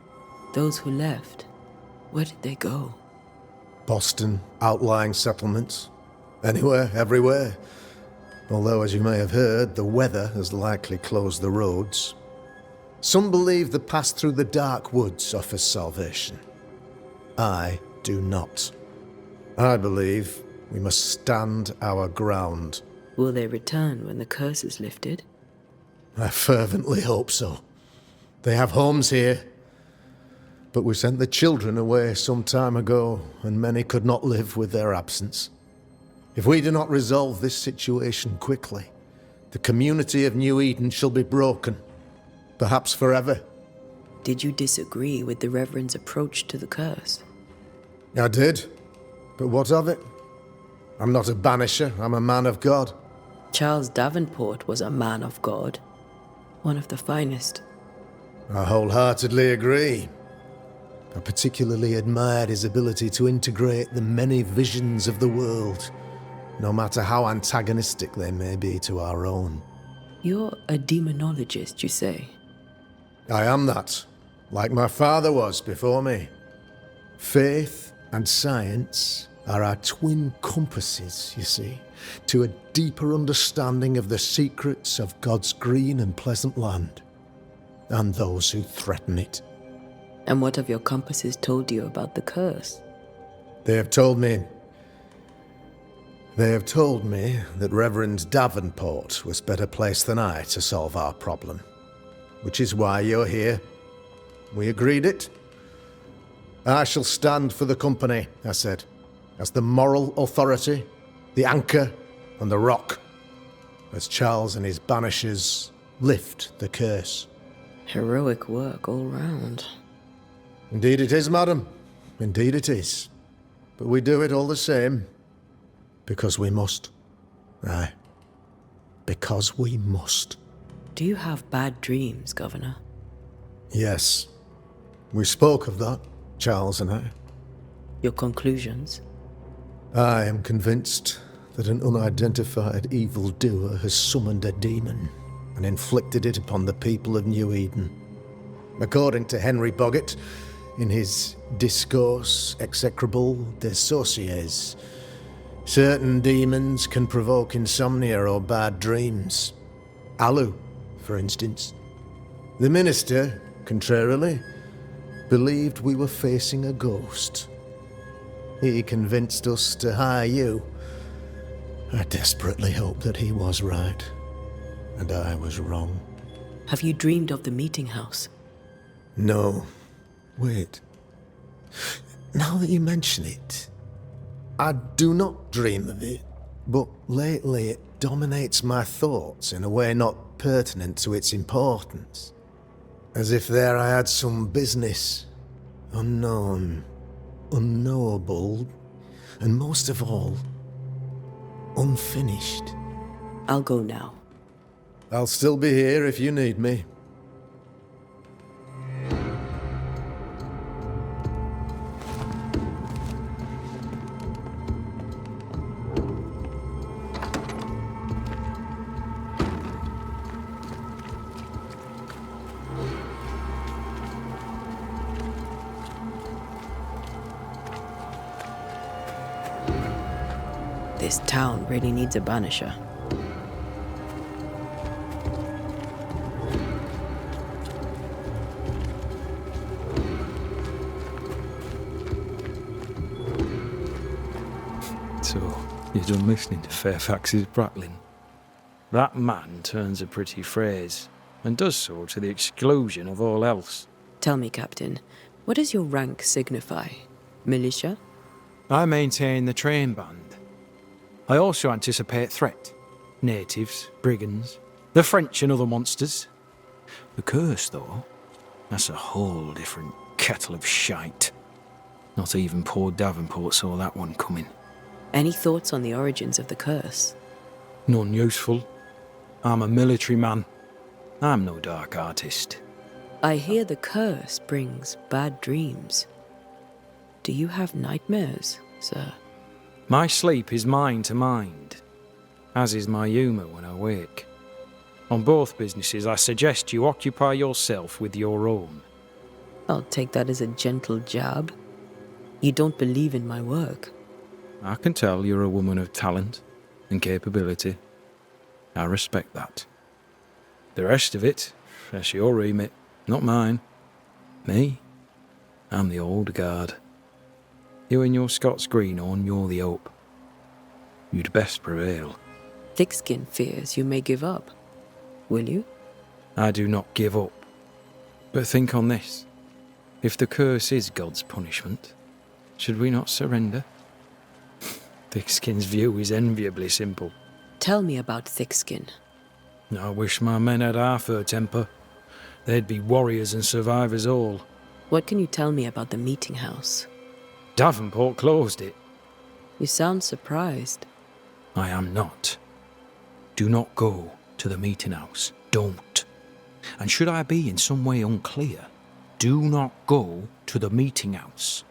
Those who left, where did they go? Boston, outlying settlements. Anywhere, everywhere. Although, as you may have heard, the weather has likely closed the roads. Some believe the path through the dark woods offers salvation. I do not. I believe we must stand our ground. Will they return when the curse is lifted? I fervently hope so. They have homes here. But we sent the children away some time ago, and many could not live with their absence. If we do not resolve this situation quickly, the community of New Eden shall be broken, perhaps forever. Did you disagree with the Reverend's approach to the curse? I did, but what of it? I'm not a banisher, I'm a man of God. Charles Davenport was a man of God. One of the finest. I wholeheartedly agree. I particularly admired his ability to integrate the many visions of the world, no matter how antagonistic they may be to our own. You're a demonologist, you say? I am that, like my father was before me. Faith and science are our twin compasses, you see, to a deeper understanding of the secrets of God's green and pleasant land, and those who threaten it. And what have your compasses told you about the curse? They have told me that Reverend Davenport was better placed than I to solve our problem. Which is why you're here. We agreed it. I shall stand for the company, I said, as the moral authority, the anchor, and the rock, as Charles and his Banishers lift the curse. Heroic work all round. Indeed it is, madam. Indeed it is. But we do it all the same. Because we must. Aye. Because we must. Do you have bad dreams, Governor? Yes. We spoke of that, Charles and I. Your conclusions? I am convinced that an unidentified evildoer has summoned a demon and inflicted it upon the people of New Eden. According to Henry Boggart, in his Discourse execrable des sorciers, certain demons can provoke insomnia or bad dreams. Alu, for instance. The minister, contrarily, believed we were facing a ghost. He convinced us to hire you. I desperately hope that he was right, and I was wrong. Have you dreamed of the meeting house? No. Wait. Now that you mention it, I do not dream of it, but lately it dominates my thoughts in a way not pertinent to its importance. As if there I had some business, unknown, unknowable, and most of all, unfinished. I'll go now. I'll still be here if you need me. This town really needs a banisher. So, you're done listening to Fairfax's prattling? That man turns a pretty phrase, and does so to the exclusion of all else. Tell me, Captain, what does your rank signify? Militia? I maintain the train band. I also anticipate threat. Natives, brigands, the French and other monsters. The curse, though, that's a whole different kettle of shite. Not even poor Davenport saw that one coming. Any thoughts on the origins of the curse? None useful. I'm a military man. I'm no dark artist. I hear the curse brings bad dreams. Do you have nightmares, sir? My sleep is mind to mind, as is my humour when I wake. On both businesses, I suggest you occupy yourself with your own. I'll take that as a gentle jab. You don't believe in my work. I can tell you're a woman of talent and capability. I respect that. The rest of it, that's your remit, not mine. Me? I'm the old guard. You and your Scots greenhorn, you're the hope. You'd best prevail. Thick-skin fears you may give up. Will you? I do not give up. But think on this. If the curse is God's punishment, should we not surrender? Thickskin's view is enviably simple. Tell me about Thickskin. I wish my men had half her temper. They'd be warriors and survivors all. What can you tell me about the meeting house? Davenport closed it. You sound surprised. I am not. Do not go to the meeting house. Don't. And should I be in some way unclear, do not go to the meeting house.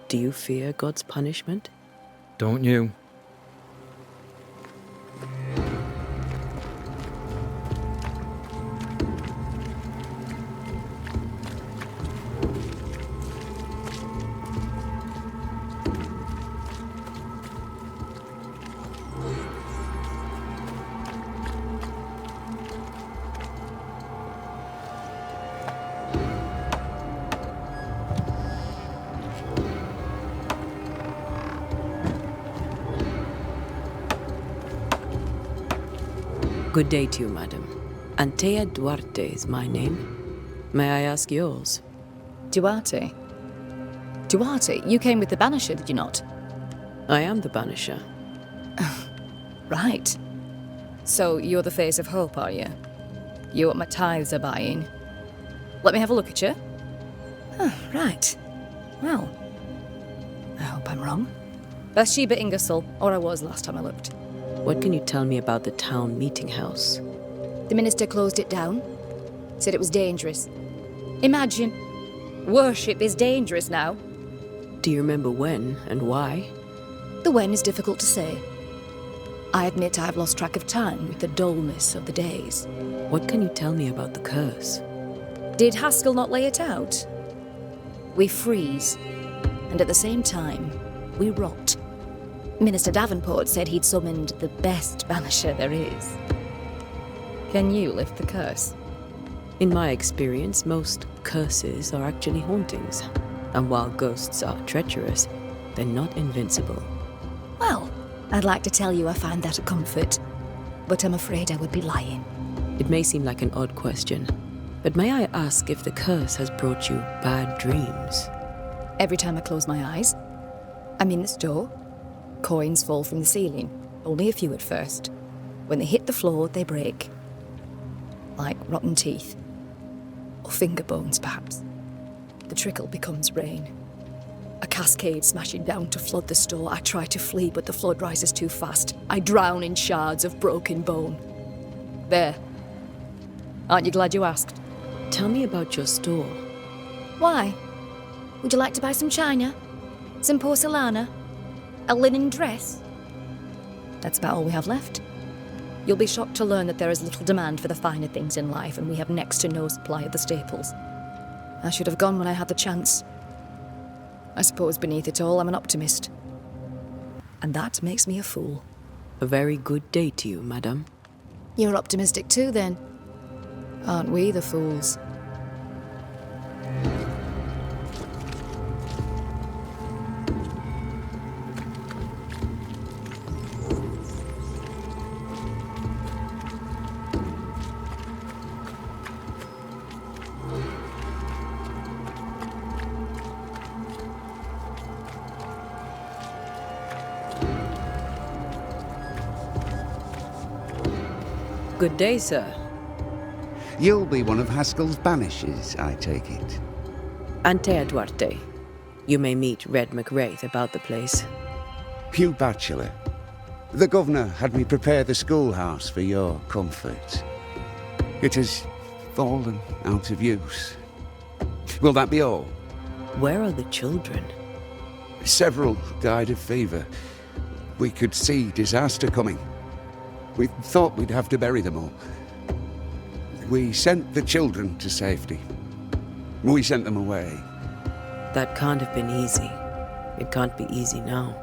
Do you fear God's punishment? Don't you? Good day to you, madam. Antea Duarte is my name. May I ask yours? Duarte? Duarte, you came with the Banisher, did you not? I am the Banisher. Right. So you're the face of hope, are you? You're what my tithes are buying. Let me have a look at you. Oh, right. Well, I hope I'm wrong. Bathsheba Ingersoll, or I was last time I looked. What can you tell me about the town meeting house? The minister closed it down. Said it was dangerous. Imagine. Worship is dangerous now. Do you remember when and why? The when is difficult to say. I admit I've lost track of time with the dullness of the days. What can you tell me about the curse? Did Haskell not lay it out? We freeze, and at the same time, we rot. Minister Davenport said he'd summoned the best banisher there is. Can you lift the curse? In my experience, most curses are actually hauntings. And while ghosts are treacherous, they're not invincible. Well, I'd like to tell you I find that a comfort, but I'm afraid I would be lying. It may seem like an odd question, but may I ask if the curse has brought you bad dreams? Every time I close my eyes, I'm in the store. Coins fall from the ceiling, only a few at first. When they hit the floor, they break. Like rotten teeth. Or finger bones, perhaps. The trickle becomes rain. A cascade smashing down to flood the store. I try to flee, but the flood rises too fast. I drown in shards of broken bone. There. Aren't you glad you asked? Tell me about your store. Why? Would you like to buy some china? Some porcelana? A linen dress? That's about all we have left. You'll be shocked to learn that there is little demand for the finer things in life, and we have next to no supply of the staples. I should have gone when I had the chance. I suppose beneath it all, I'm an optimist. And that makes me a fool. A very good day to you, madam. You're optimistic too, then. Aren't we the fools? Good day, sir. You'll be one of Haskell's Banishers, I take it. Antea Duarte. You may meet Red McWraith about the place. Hugh Batchelor. The governor had me prepare the schoolhouse for your comfort. It has fallen out of use. Will that be all? Where are the children? Several died of fever. We could see disaster coming. We thought we'd have to bury them all. We sent the children to safety. We sent them away. That can't have been easy. It can't be easy now.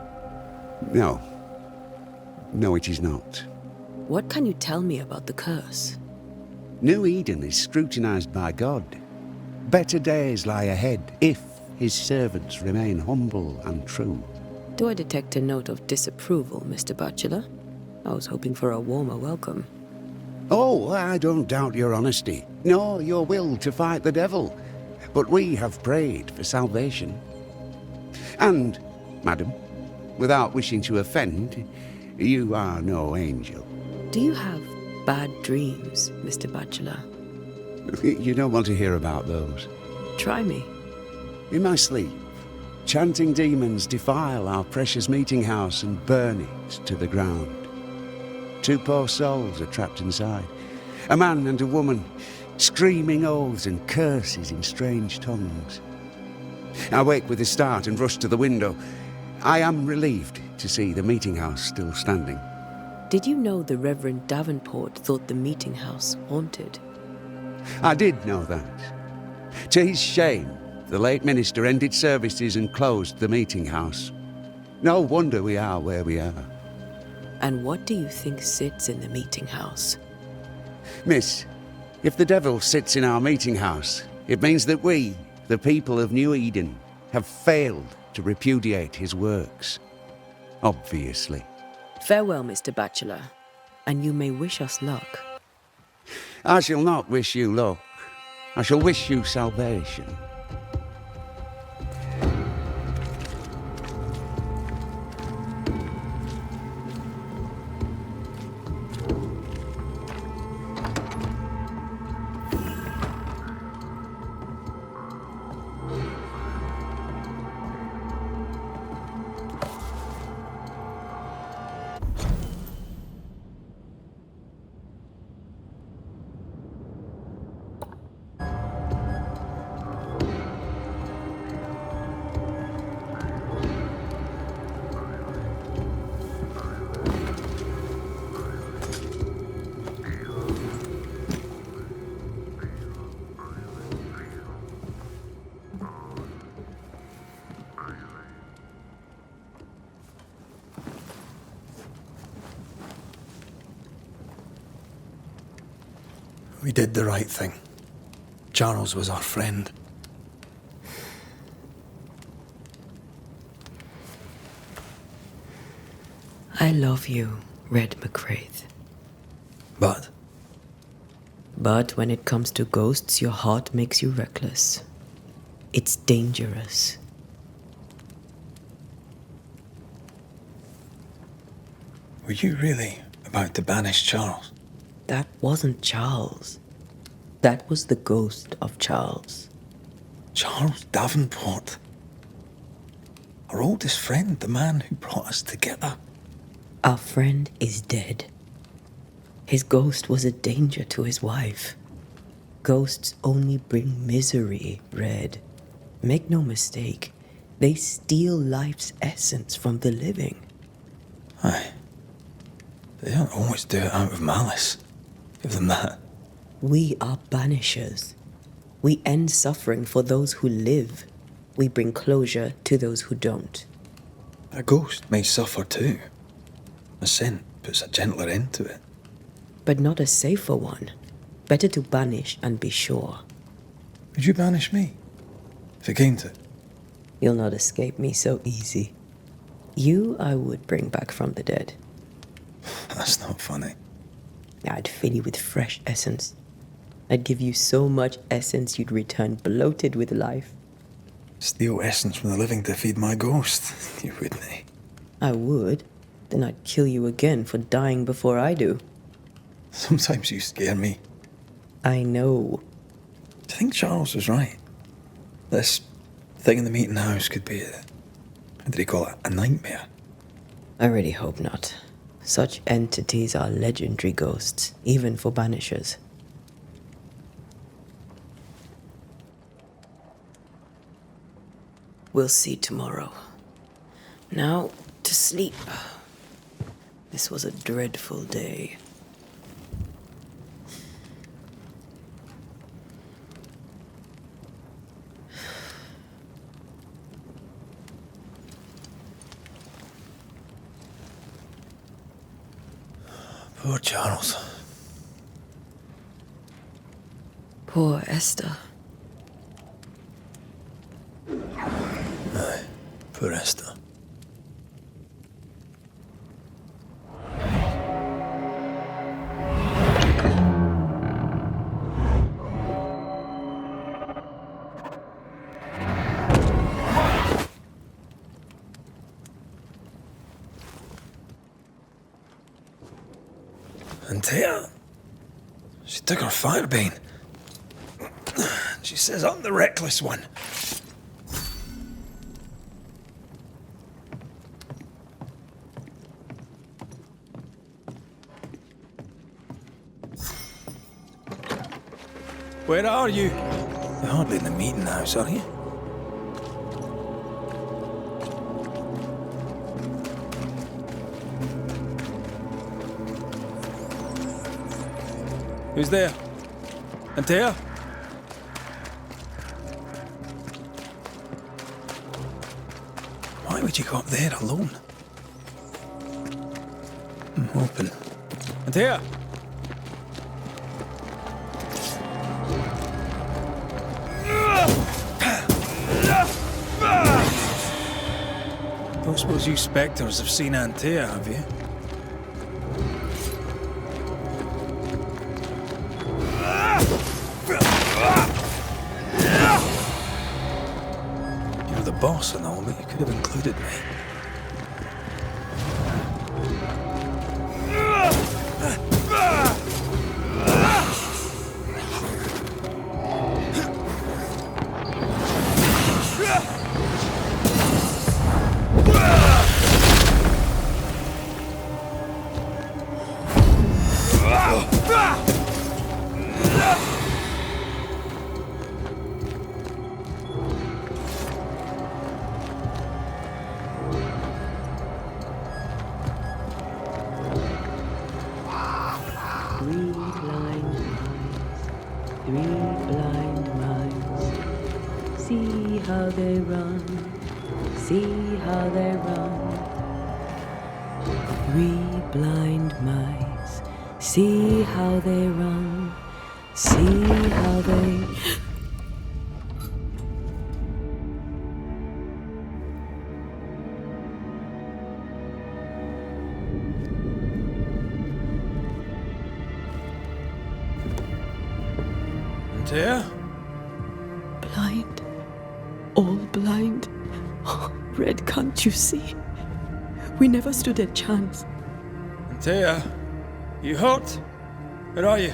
No. No, it is not. What can you tell me about the curse? New Eden is scrutinized by God. Better days lie ahead if his servants remain humble and true. Do I detect a note of disapproval, Mr. Batchelor? I was hoping for a warmer welcome. Oh, I don't doubt your honesty. nor your will to fight the devil, but we have prayed for salvation. And, madam, without wishing to offend, you are no angel. Do you have bad dreams, Mr. Bachelor? You don't want to hear about those. Try me. In my sleep, chanting demons defile our precious meeting house and burn it to the ground. 2 poor souls are trapped inside. A man and a woman, screaming oaths and curses in strange tongues. I wake with a start and rush to the window. I am relieved to see the meeting house still standing. Did you know the Reverend Davenport thought the meeting house haunted? I did know that. To his shame, the late minister ended services and closed the meeting house. No wonder we are where we are. And what do you think sits in the meeting house? Miss, if the devil sits in our meeting house, it means that we, the people of New Eden, have failed to repudiate his works. Obviously. Farewell, Mr. Bachelor, and you may wish us luck. I shall not wish you luck. I shall wish you salvation. We did the right thing. Charles was our friend. I love you, Red McCraith. But when it comes to ghosts, your heart makes you reckless. It's dangerous. were you really about to banish Charles? That wasn't Charles. That was the ghost of Charles. Charles Davenport. Our oldest friend, the man who brought us together. Our friend is dead. His ghost was a danger to his wife. Ghosts only bring misery, Red. Make no mistake, they steal life's essence from the living. Aye. They don't always do it out of malice. Give them that. We are banishers. We end suffering for those who live. We bring closure to those who don't. A ghost may suffer too. A sin puts a gentler end to it. But not a safer one. Better to banish and be sure. Would you banish me? If it came to it? You'll not escape me so easy. You I would bring back from the dead. That's not funny. I'd fill you with fresh essence. I'd give you so much essence you'd return bloated with life. Steal essence from the living to feed my ghost. You wouldn't, eh? I would. Then I'd kill you again for dying before I do. Sometimes you scare me. I know. Do you think Charles was right? This thing in the meeting house could be how did he call it? A nightmare? I really hope not. Such entities are legendary ghosts, even for banishers. We'll see tomorrow. Now, to sleep. This was a dreadful day. Poor Charles. Poor Esther. Aye, poor Esther. Antea. She took her firebane. She says I'm the reckless one. Where are you? You're hardly in the meeting house, are you? Who's there? Antea? Why would you go up there alone? I'm hoping. Antea! Don't suppose you spectres have seen Antea, have you? You're the boss and all, but you could have included me. See how they run, see how they run. 3 blind mice, see how they run, see how they... Antea? Blind. All blind. Oh, Red, can't you see? We never stood a chance. Antea, you hurt? Where are you?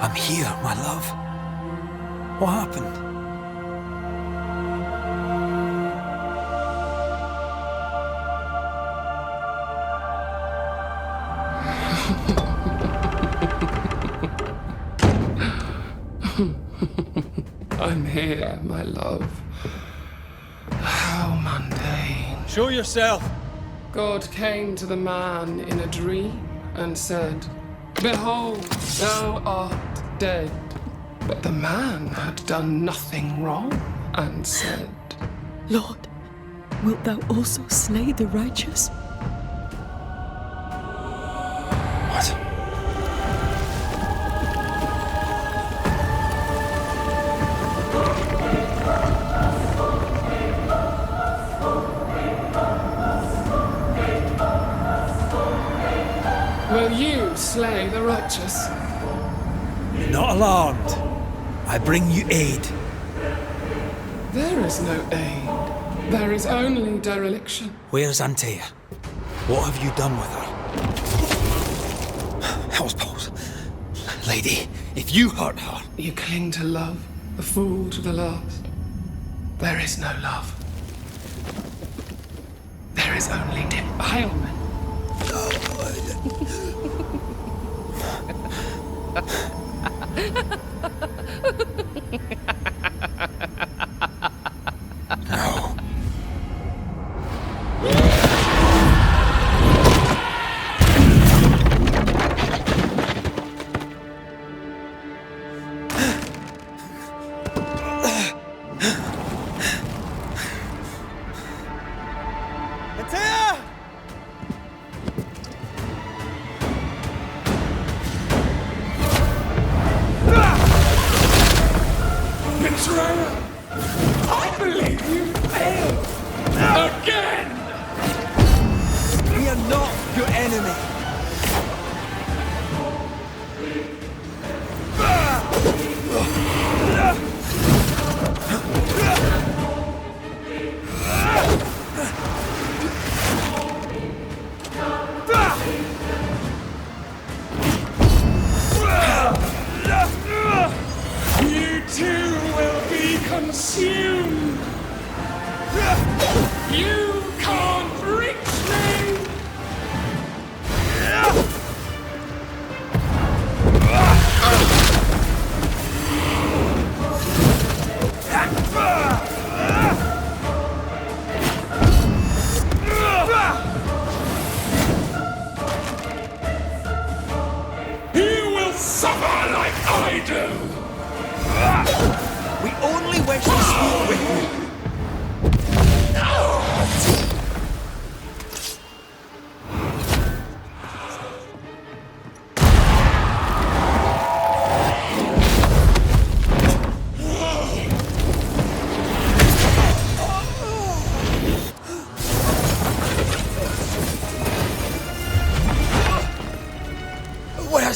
I'm here, my love. What happened? I'm here, my love. How mundane. Show yourself! God came to the man in a dream and said, "Behold, thou art dead." But the man had done nothing wrong and said, Lord, wilt thou also slay the righteous? What? Will you slay the righteous? Not alarmed. I bring you aid. There is no aid. There is only dereliction. Where's Antea? What have you done with her? Hell's balls. Lady, if you hurt her... You cling to love, a fool to the last. There is no love. There is only defilement. No. Antea! Betrayer! I believe you failed! Again! We are not your enemy.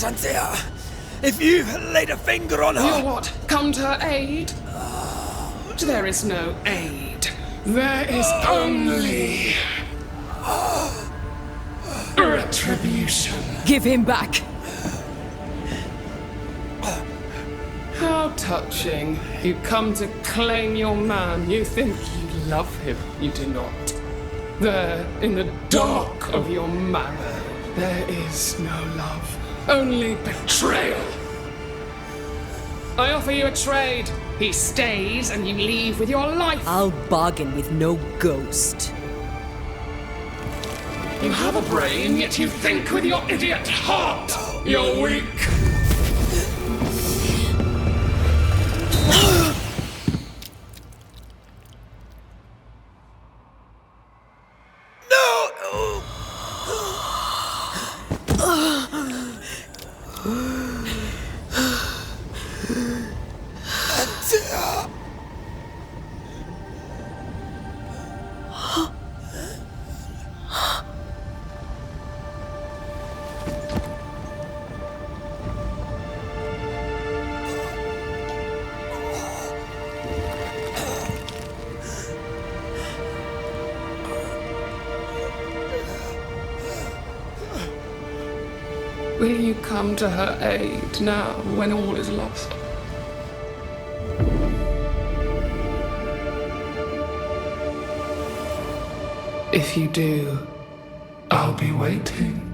promise, Antea. If you laid a finger on her... You'll what? Come to her aid? There is no aid. There is only... retribution. Give him back! How touching. You come to claim your man. You think you love him. You do not. There, in the dark of your marrow, there is no love. Only betrayal. I offer you a trade. He stays and you leave with your life. I'll bargain with no ghost. You have a brain, yet you think with your idiot heart. You're weak. Will you come to her aid now, when all is lost? If you do, I'll be waiting.